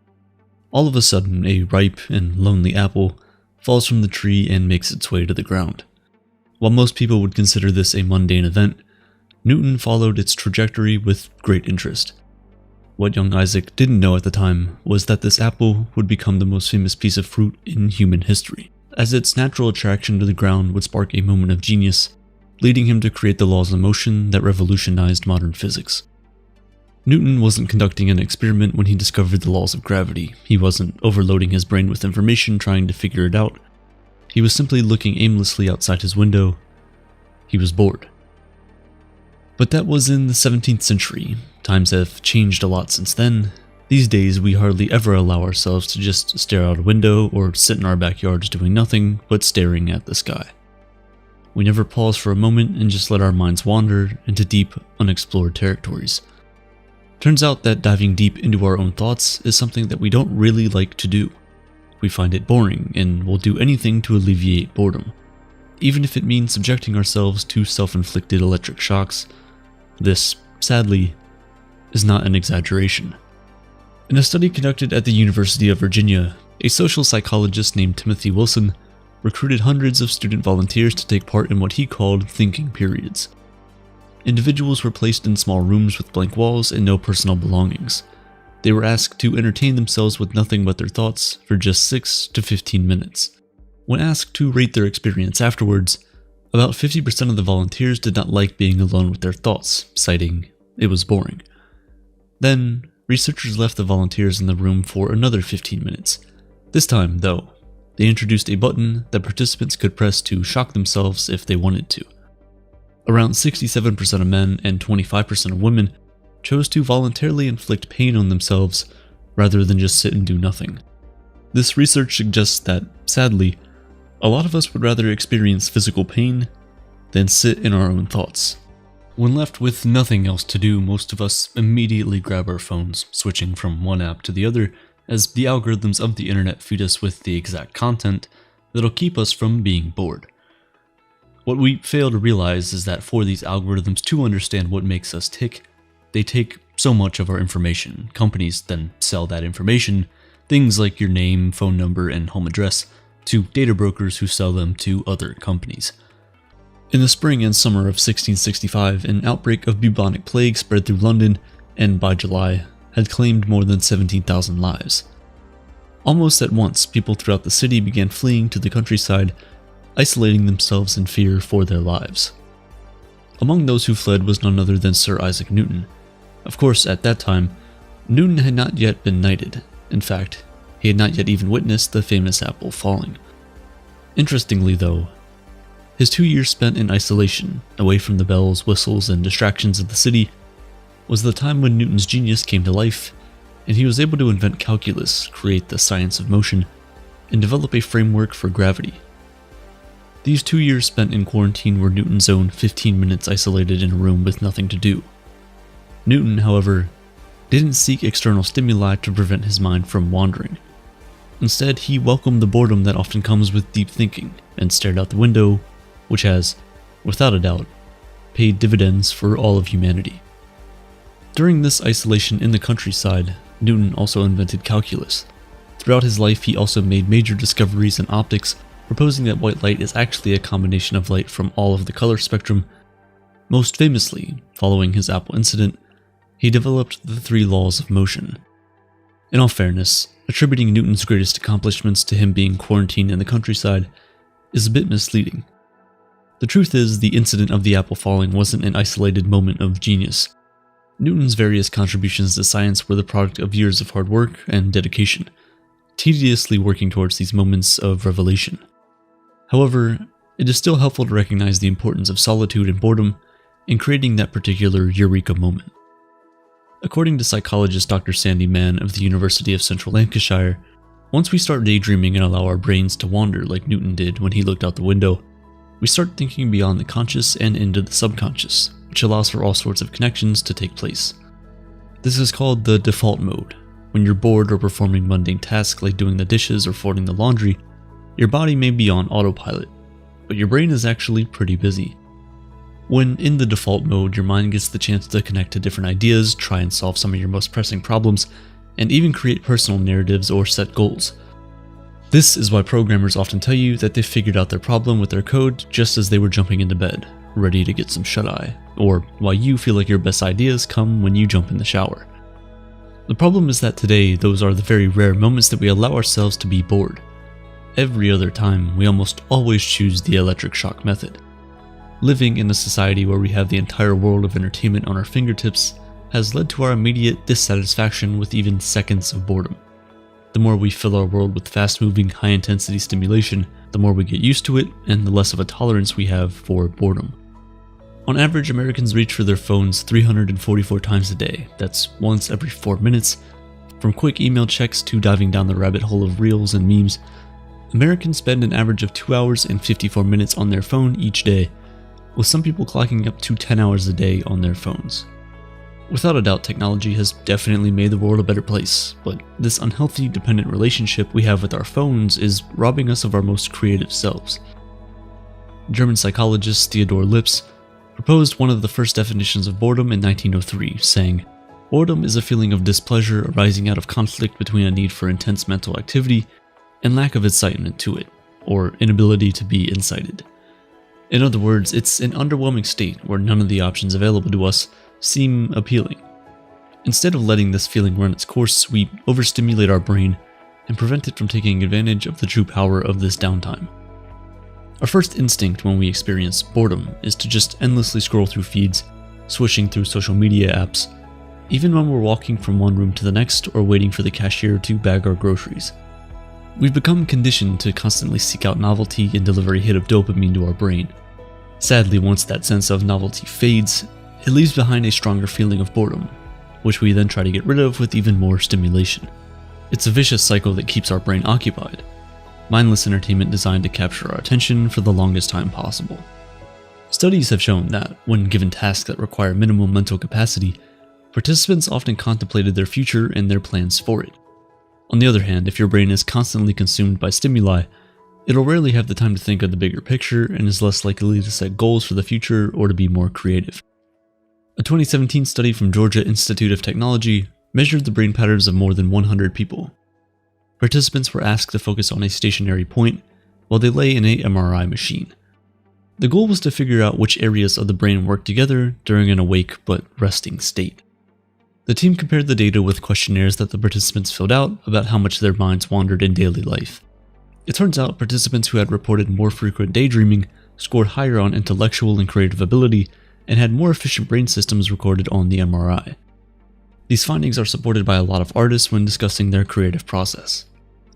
All of a sudden, a ripe and lonely apple falls from the tree and makes its way to the ground. While most people would consider this a mundane event, Newton followed its trajectory with great interest. What young Isaac didn't know at the time was that this apple would become the most famous piece of fruit in human history, as its natural attraction to the ground would spark a moment of genius, leading him to create the laws of motion that revolutionized modern physics. Newton wasn't conducting an experiment when he discovered the laws of gravity. He wasn't overloading his brain with information trying to figure it out. He was simply looking aimlessly outside his window. He was bored. But that was in the 17th century. Times have changed a lot since then. These days, we hardly ever allow ourselves to just stare out a window or sit in our backyards doing nothing but staring at the sky. We never pause for a moment and just let our minds wander into deep, unexplored territories. Turns out that diving deep into our own thoughts is something that we don't really like to do. We find it boring and will do anything to alleviate boredom. Even if it means subjecting ourselves to self-inflicted electric shocks, this, sadly, is not an exaggeration. In a study conducted at the University of Virginia, a social psychologist named Timothy Wilson recruited hundreds of student volunteers to take part in what he called thinking periods. Individuals were placed in small rooms with blank walls and no personal belongings. They were asked to entertain themselves with nothing but their thoughts for just 6 to 15 minutes. When asked to rate their experience afterwards, about 50% of the volunteers did not like being alone with their thoughts, citing it was boring. Then, researchers left the volunteers in the room for another 15 minutes. This time, though, they introduced a button that participants could press to shock themselves if they wanted to. Around 67% of men and 25% of women chose to voluntarily inflict pain on themselves rather than just sit and do nothing. This research suggests that, sadly, a lot of us would rather experience physical pain than sit in our own thoughts. When left with nothing else to do, most of us immediately grab our phones, switching from one app to the other, as the algorithms of the internet feed us with the exact content that'll keep us from being bored. What we fail to realize is that for these algorithms to understand what makes us tick, they take so much of our information. Companies then sell that information, things like your name, phone number, and home address, to data brokers who sell them to other companies. In the spring and summer of 1665, an outbreak of bubonic plague spread through London, and by July, had claimed more than 17,000 lives. Almost at once, people throughout the city began fleeing to the countryside, isolating themselves in fear for their lives. Among those who fled was none other than Sir Isaac Newton. Of course, at that time, Newton had not yet been knighted. In fact, he had not yet even witnessed the famous apple falling. Interestingly though, his 2 years spent in isolation, away from the bells, whistles, and distractions of the city, was the time when Newton's genius came to life, and he was able to invent calculus, create the science of motion, and develop a framework for gravity. These 2 years spent in quarantine were Newton's own 15 minutes isolated in a room with nothing to do. Newton, however, didn't seek external stimuli to prevent his mind from wandering. Instead, he welcomed the boredom that often comes with deep thinking, and stared out the window, which has, without a doubt, paid dividends for all of humanity. During this isolation in the countryside, Newton also invented calculus. Throughout his life, he also made major discoveries in optics, proposing that white light is actually a combination of light from all of the color spectrum. Most famously, following his Apple incident, he developed the 3 laws of motion. In all fairness, attributing Newton's greatest accomplishments to him being quarantined in the countryside is a bit misleading. The truth is, the incident of the apple falling wasn't an isolated moment of genius. Newton's various contributions to science were the product of years of hard work and dedication, tediously working towards these moments of revelation. However, it is still helpful to recognize the importance of solitude and boredom in creating that particular eureka moment. According to psychologist Dr. Sandy Mann of the University of Central Lancashire, once we start daydreaming and allow our brains to wander like Newton did when he looked out the window, we start thinking beyond the conscious and into the subconscious, which allows for all sorts of connections to take place. This is called the default mode. When you're bored or performing mundane tasks like doing the dishes or folding the laundry, your body may be on autopilot, but your brain is actually pretty busy. When in the default mode, your mind gets the chance to connect to different ideas, try and solve some of your most pressing problems, and even create personal narratives or set goals. This is why programmers often tell you that they figured out their problem with their code just as they were jumping into bed, ready to get some shut-eye, or why you feel like your best ideas come when you jump in the shower. The problem is that today, those are the very rare moments that we allow ourselves to be bored. Every other time, we almost always choose the electric shock method. Living in a society where we have the entire world of entertainment on our fingertips has led to our immediate dissatisfaction with even seconds of boredom. The more we fill our world with fast-moving, high-intensity stimulation, the more we get used to it, and the less of a tolerance we have for boredom. On average, Americans reach for their phones 344 times a day. That's once every 4 minutes. From quick email checks to diving down the rabbit hole of reels and memes, Americans spend an average of 2 hours and 54 minutes on their phone each day, with some people clocking up to 10 hours a day on their phones. Without a doubt, technology has definitely made the world a better place, but this unhealthy, dependent relationship we have with our phones is robbing us of our most creative selves. German psychologist Theodor Lipps proposed one of the first definitions of boredom in 1903, saying, "Boredom is a feeling of displeasure arising out of conflict between a need for intense mental activity and lack of incitement to it, or inability to be incited." In other words, it's an underwhelming state where none of the options available to us seem appealing. Instead of letting this feeling run its course, we overstimulate our brain and prevent it from taking advantage of the true power of this downtime. Our first instinct when we experience boredom is to just endlessly scroll through feeds, swishing through social media apps, even when we're walking from one room to the next or waiting for the cashier to bag our groceries. We've become conditioned to constantly seek out novelty and deliver a hit of dopamine to our brain. Sadly, once that sense of novelty fades, it leaves behind a stronger feeling of boredom, which we then try to get rid of with even more stimulation. It's a vicious cycle that keeps our brain occupied. Mindless entertainment designed to capture our attention for the longest time possible. Studies have shown that, when given tasks that require minimal mental capacity, participants often contemplated their future and their plans for it. On the other hand, if your brain is constantly consumed by stimuli, it'll rarely have the time to think of the bigger picture and is less likely to set goals for the future or to be more creative. A 2017 study from Georgia Institute of Technology measured the brain patterns of more than 100 people. Participants were asked to focus on a stationary point while they lay in a MRI machine. The goal was to figure out which areas of the brain worked together during an awake but resting state. The team compared the data with questionnaires that the participants filled out about how much their minds wandered in daily life. It turns out participants who had reported more frequent daydreaming scored higher on intellectual and creative ability and had more efficient brain systems recorded on the MRI. These findings are supported by a lot of artists when discussing their creative process.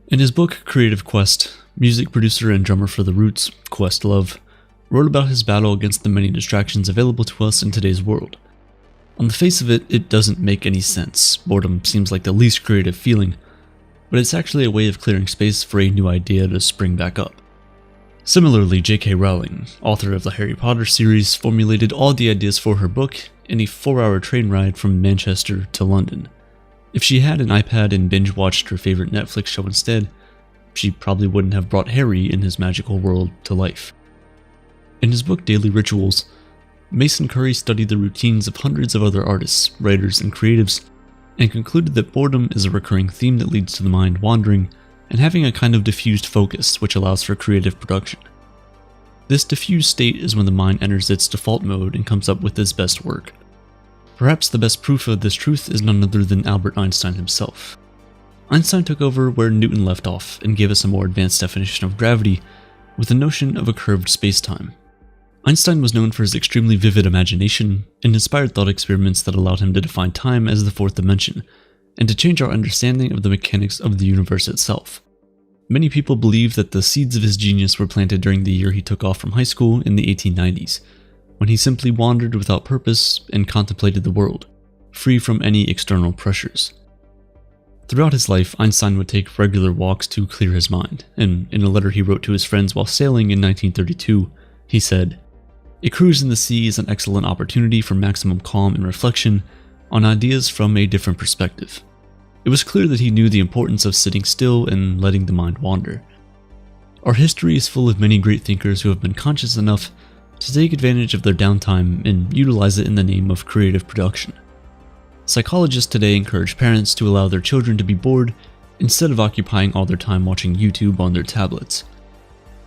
In his book Creative Quest, music producer and drummer for The Roots, Questlove, wrote about his battle against the many distractions available to us in today's world. On the face of it, it doesn't make any sense. Boredom seems like the least creative feeling, but it's actually a way of clearing space for a new idea to spring back up. Similarly, J.K. Rowling, author of the Harry Potter series, formulated all the ideas for her book in a 4-hour train ride from Manchester to London. If she had an iPad and binge-watched her favorite Netflix show instead, she probably wouldn't have brought Harry in his magical world to life. In his book Daily Rituals, Mason Curry studied the routines of hundreds of other artists, writers, and creatives, and concluded that boredom is a recurring theme that leads to the mind wandering and having a kind of diffused focus which allows for creative production. This diffused state is when the mind enters its default mode and comes up with its best work. Perhaps the best proof of this truth is none other than Albert Einstein himself. Einstein took over where Newton left off and gave us a more advanced definition of gravity with the notion of a curved spacetime. Einstein was known for his extremely vivid imagination and inspired thought experiments that allowed him to define time as the fourth dimension and to change our understanding of the mechanics of the universe itself. Many people believe that the seeds of his genius were planted during the year he took off from high school in the 1890s, when he simply wandered without purpose and contemplated the world, free from any external pressures. Throughout his life, Einstein would take regular walks to clear his mind, and in a letter he wrote to his friends while sailing in 1932, he said, "A cruise in the sea is an excellent opportunity for maximum calm and reflection on ideas from a different perspective." It was clear that he knew the importance of sitting still and letting the mind wander. Our history is full of many great thinkers who have been conscious enough to take advantage of their downtime and utilize it in the name of creative production. Psychologists today encourage parents to allow their children to be bored instead of occupying all their time watching YouTube on their tablets.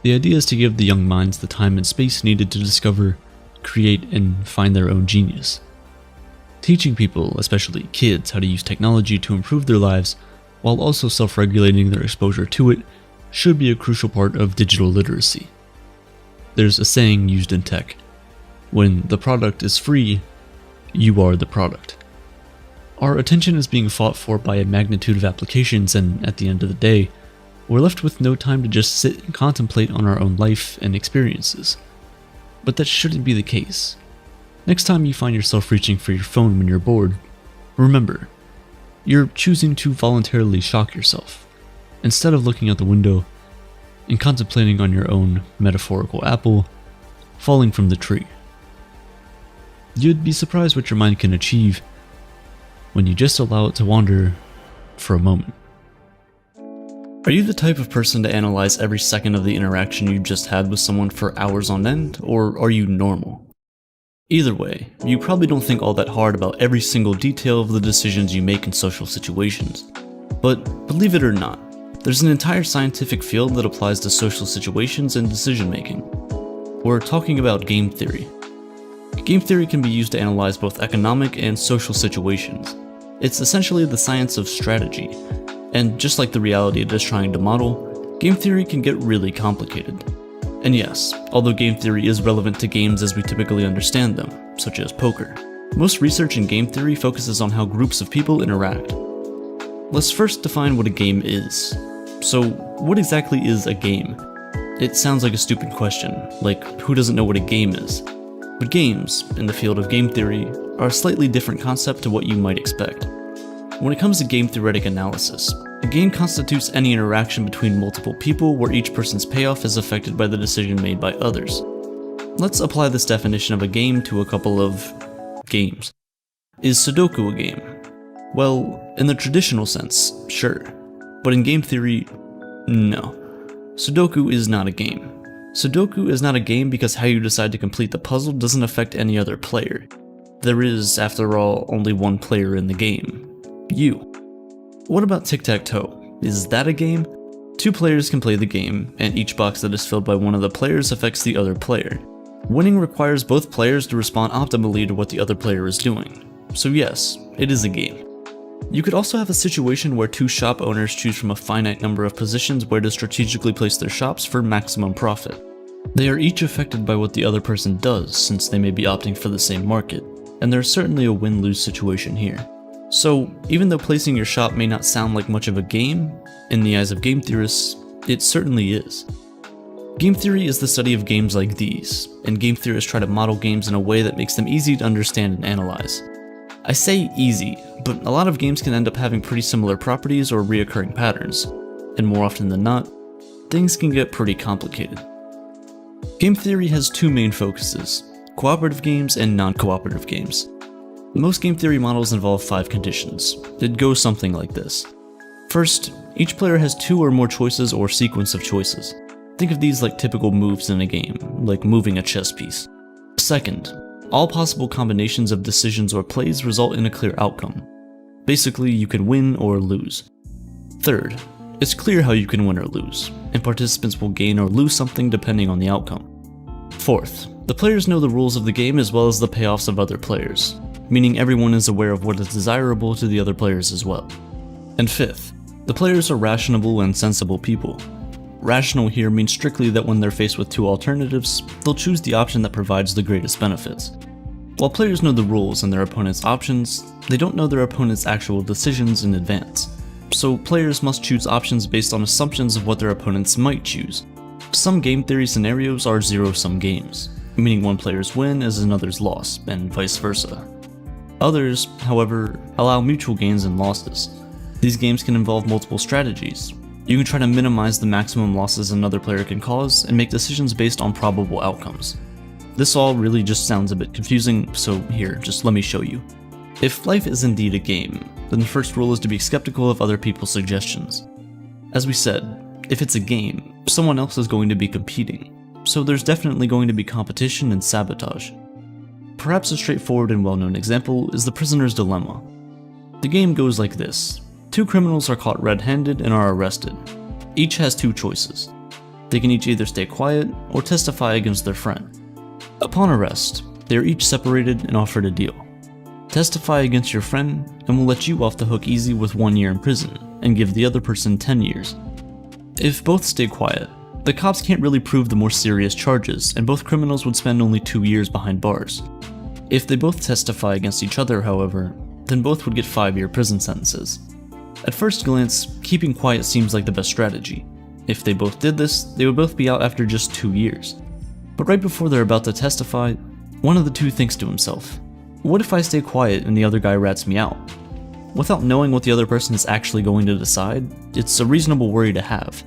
The idea is to give the young minds the time and space needed to discover, create, and find their own genius. Teaching people, especially kids, how to use technology to improve their lives while also self-regulating their exposure to it should be a crucial part of digital literacy. There's a saying used in tech: when the product is free, you are the product. Our attention is being fought for by a magnitude of applications, and at the end of the day, we're left with no time to just sit and contemplate on our own life and experiences. But that shouldn't be the case. Next time you find yourself reaching for your phone when you're bored, remember, you're choosing to voluntarily shock yourself, instead of looking out the window and contemplating on your own metaphorical apple falling from the tree. You'd be surprised what your mind can achieve when you just allow it to wander for a moment. Are you the type of person to analyze every second of the interaction you just had with someone for hours on end, or are you normal? Either way, you probably don't think all that hard about every single detail of the decisions you make in social situations. But believe it or not, there's an entire scientific field that applies to social situations and decision making. We're talking about game theory. Game theory can be used to analyze both economic and social situations. It's essentially the science of strategy, and just like the reality it is trying to model, game theory can get really complicated. And yes, although game theory is relevant to games as we typically understand them, such as poker, most research in game theory focuses on how groups of people interact. Let's first define what a game is. So, what exactly is a game? It sounds like a stupid question, like who doesn't know what a game is? But games, in the field of game theory, are a slightly different concept to what you might expect. When it comes to game theoretic analysis, a game constitutes any interaction between multiple people where each person's payoff is affected by the decision made by others. Let's apply this definition of a game to a couple of games. Is Sudoku a game? Well, in the traditional sense, sure. But in game theory, no. Sudoku is not a game. Sudoku is not a game because how you decide to complete the puzzle doesn't affect any other player. There is, after all, only one player in the game. You. What about tic-tac-toe? Is that a game? Two players can play the game, and each box that is filled by one of the players affects the other player. Winning requires both players to respond optimally to what the other player is doing. So yes, it is a game. You could also have a situation where two shop owners choose from a finite number of positions where to strategically place their shops for maximum profit. They are each affected by what the other person does, since they may be opting for the same market, and there's certainly a win-lose situation here. So, even though placing your shop may not sound like much of a game, in the eyes of game theorists, it certainly is. Game theory is the study of games like these, and game theorists try to model games in a way that makes them easy to understand and analyze. I say easy, but a lot of games can end up having pretty similar properties or reoccurring patterns, and more often than not, things can get pretty complicated. Game theory has two main focuses: cooperative games and non-cooperative games. Most game theory models involve 5 conditions. It goes something like this. First, each player has 2 or more choices or sequence of choices. Think of these like typical moves in a game, like moving a chess piece. Second, all possible combinations of decisions or plays result in a clear outcome. Basically, you can win or lose. Third, it's clear how you can win or lose, and participants will gain or lose something depending on the outcome. Fourth, the players know the rules of the game as well as the payoffs of other players, meaning everyone is aware of what is desirable to the other players as well. And fifth, the players are rational and sensible people. Rational here means strictly that when they're faced with two alternatives, they'll choose the option that provides the greatest benefits. While players know the rules and their opponent's options, they don't know their opponent's actual decisions in advance. So players must choose options based on assumptions of what their opponents might choose. Some game theory scenarios are zero-sum games, meaning one player's win is another's loss, and vice versa. Others, however, allow mutual gains and losses. These games can involve multiple strategies. You can try to minimize the maximum losses another player can cause and make decisions based on probable outcomes. This all really just sounds a bit confusing, so here, just let me show you. If life is indeed a game, then the first rule is to be skeptical of other people's suggestions. As we said, if it's a game, someone else is going to be competing, so there's definitely going to be competition and sabotage. Perhaps a straightforward and well-known example is the prisoner's dilemma. The game goes like this. Two criminals are caught red-handed and are arrested. Each has two choices. They can each either stay quiet or testify against their friend. Upon arrest, they are each separated and offered a deal. Testify against your friend and we'll let you off the hook easy with 1 year in prison and give the other person 10 years. If both stay quiet, the cops can't really prove the more serious charges and both criminals would spend only 2 years behind bars. If they both testify against each other, however, then both would get 5-year prison sentences. At first glance, keeping quiet seems like the best strategy. If they both did this, they would both be out after just 2 years. But right before they're about to testify, one of the two thinks to himself, what if I stay quiet and the other guy rats me out? Without knowing what the other person is actually going to decide, it's a reasonable worry to have.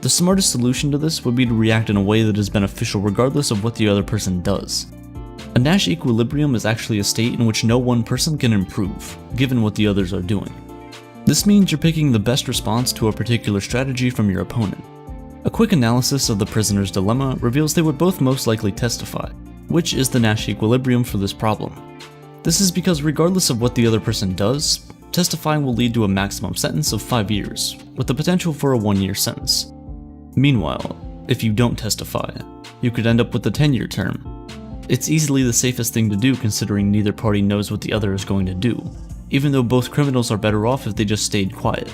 The smartest solution to this would be to react in a way that is beneficial regardless of what the other person does. A Nash equilibrium is actually a state in which no one person can improve, given what the others are doing. This means you're picking the best response to a particular strategy from your opponent. A quick analysis of the prisoner's dilemma reveals they would both most likely testify, which is the Nash equilibrium for this problem. This is because regardless of what the other person does, testifying will lead to a maximum sentence of 5 years, with the potential for a 1-year sentence. Meanwhile, if you don't testify, you could end up with a 10-year term. It's easily the safest thing to do considering neither party knows what the other is going to do, even though both criminals are better off if they just stayed quiet.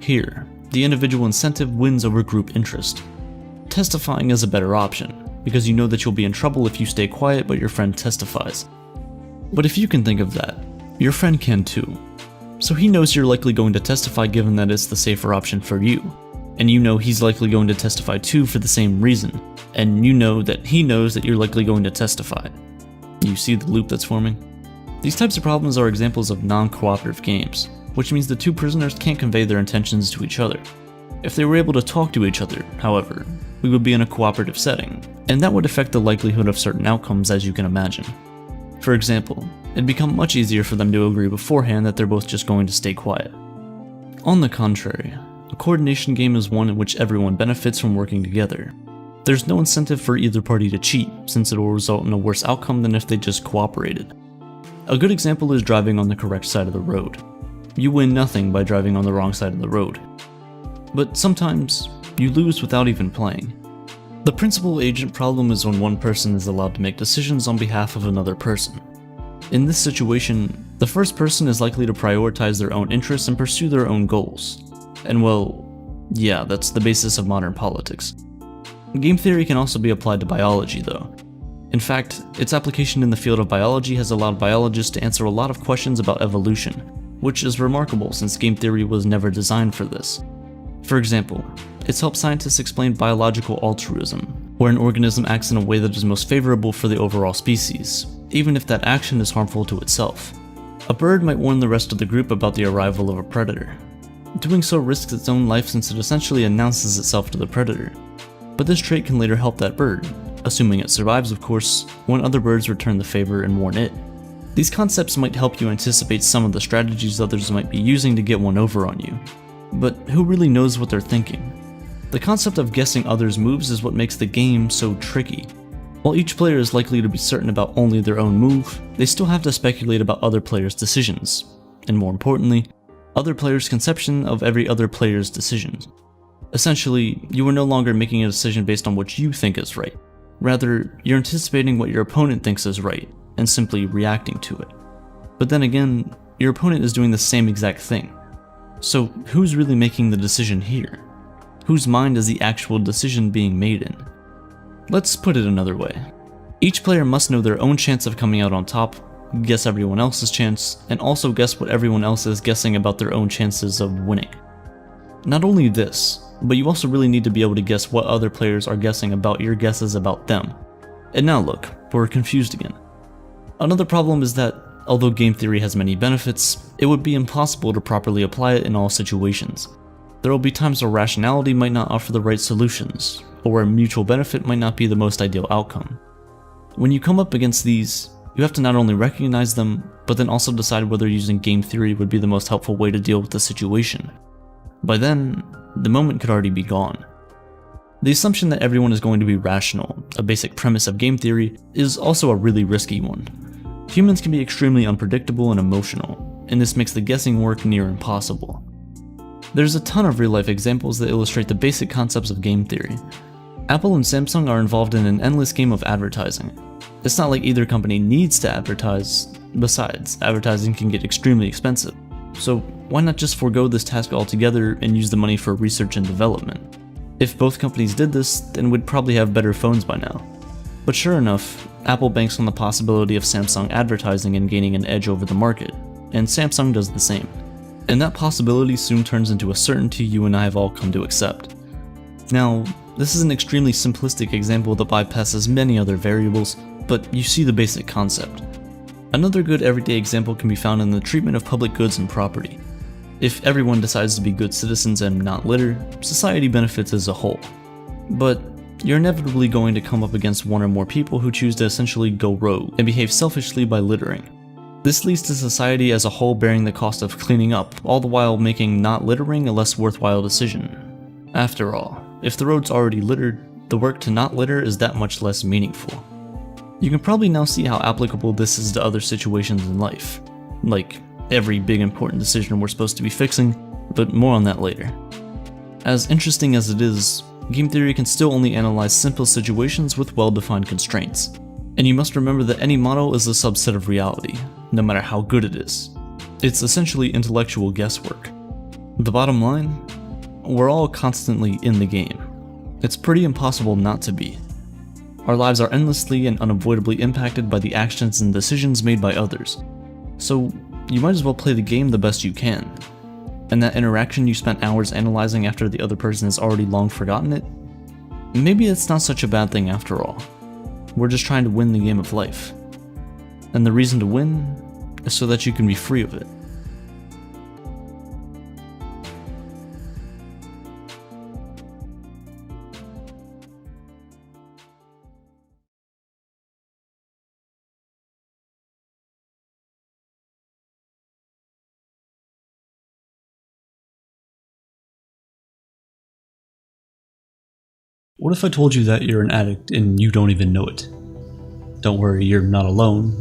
Here, the individual incentive wins over group interest. Testifying is a better option, because you know that you'll be in trouble if you stay quiet but your friend testifies. But if you can think of that, your friend can too. So he knows you're likely going to testify given that it's the safer option for you, and you know he's likely going to testify too for the same reason, and you know that he knows that you're likely going to testify. You see the loop that's forming? These types of problems are examples of non-cooperative games, which means the two prisoners can't convey their intentions to each other. If they were able to talk to each other, however, we would be in a cooperative setting, and that would affect the likelihood of certain outcomes as you can imagine. For example, it'd become much easier for them to agree beforehand that they're both just going to stay quiet. On the contrary, a coordination game is one in which everyone benefits from working together. There's no incentive for either party to cheat, since it will result in a worse outcome than if they just cooperated. A good example is driving on the correct side of the road. You win nothing by driving on the wrong side of the road. But sometimes, you lose without even playing. The principal agent problem is when one person is allowed to make decisions on behalf of another person. In this situation, the first person is likely to prioritize their own interests and pursue their own goals. And well, yeah, that's the basis of modern politics. Game theory can also be applied to biology though. In fact, its application in the field of biology has allowed biologists to answer a lot of questions about evolution, which is remarkable since game theory was never designed for this. For example, it's helped scientists explain biological altruism, where an organism acts in a way that is most favorable for the overall species, even if that action is harmful to itself. A bird might warn the rest of the group about the arrival of a predator. Doing so risks its own life since it essentially announces itself to the predator. But this trait can later help that bird, assuming it survives of course, when other birds return the favor and warn it. These concepts might help you anticipate some of the strategies others might be using to get one over on you. But who really knows what they're thinking? The concept of guessing others' moves is what makes the game so tricky. While each player is likely to be certain about only their own move, they still have to speculate about other players' decisions, and more importantly, other players' conception of every other player's decisions. Essentially, you are no longer making a decision based on what you think is right. Rather, you're anticipating what your opponent thinks is right, and simply reacting to it. But then again, your opponent is doing the same exact thing. So who's really making the decision here? Whose mind is the actual decision being made in? Let's put it another way. Each player must know their own chance of coming out on top, guess everyone else's chance, and also guess what everyone else is guessing about their own chances of winning. Not only this, but you also really need to be able to guess what other players are guessing about your guesses about them. And now look, we're confused again. Another problem is that, although game theory has many benefits, it would be impossible to properly apply it in all situations. There will be times where rationality might not offer the right solutions, or where mutual benefit might not be the most ideal outcome. When you come up against these, you have to not only recognize them, but then also decide whether using game theory would be the most helpful way to deal with the situation. By then, the moment could already be gone. The assumption that everyone is going to be rational, a basic premise of game theory, is also a really risky one. Humans can be extremely unpredictable and emotional, and this makes the guessing work near impossible. There's a ton of real-life examples that illustrate the basic concepts of game theory. Apple and Samsung are involved in an endless game of advertising. It's not like either company needs to advertise. Besides, advertising can get extremely expensive. So why not just forego this task altogether and use the money for research and development? If both companies did this, then we'd probably have better phones by now. But sure enough, Apple banks on the possibility of Samsung advertising and gaining an edge over the market, and Samsung does the same. And that possibility soon turns into a certainty you and I have all come to accept. Now, this is an extremely simplistic example that bypasses many other variables, but you see the basic concept. Another good everyday example can be found in the treatment of public goods and property. If everyone decides to be good citizens and not litter, society benefits as a whole. But you're inevitably going to come up against one or more people who choose to essentially go rogue and behave selfishly by littering. This leads to society as a whole bearing the cost of cleaning up, all the while making not littering a less worthwhile decision. After all, if the road's already littered, the work to not litter is that much less meaningful. You can probably now see how applicable this is to other situations in life, like every big important decision we're supposed to be fixing, but more on that later. As interesting as it is, game theory can still only analyze simple situations with well-defined constraints, and you must remember that any model is a subset of reality, no matter how good it is. It's essentially intellectual guesswork. The bottom line? We're all constantly in the game. It's pretty impossible not to be. Our lives are endlessly and unavoidably impacted by the actions and decisions made by others, so you might as well play the game the best you can. And that interaction you spent hours analyzing after the other person has already long forgotten it? Maybe it's not such a bad thing after all. We're just trying to win the game of life. And the reason to win is so that you can be free of it. What if I told you that you're an addict and you don't even know it? Don't worry, you're not alone.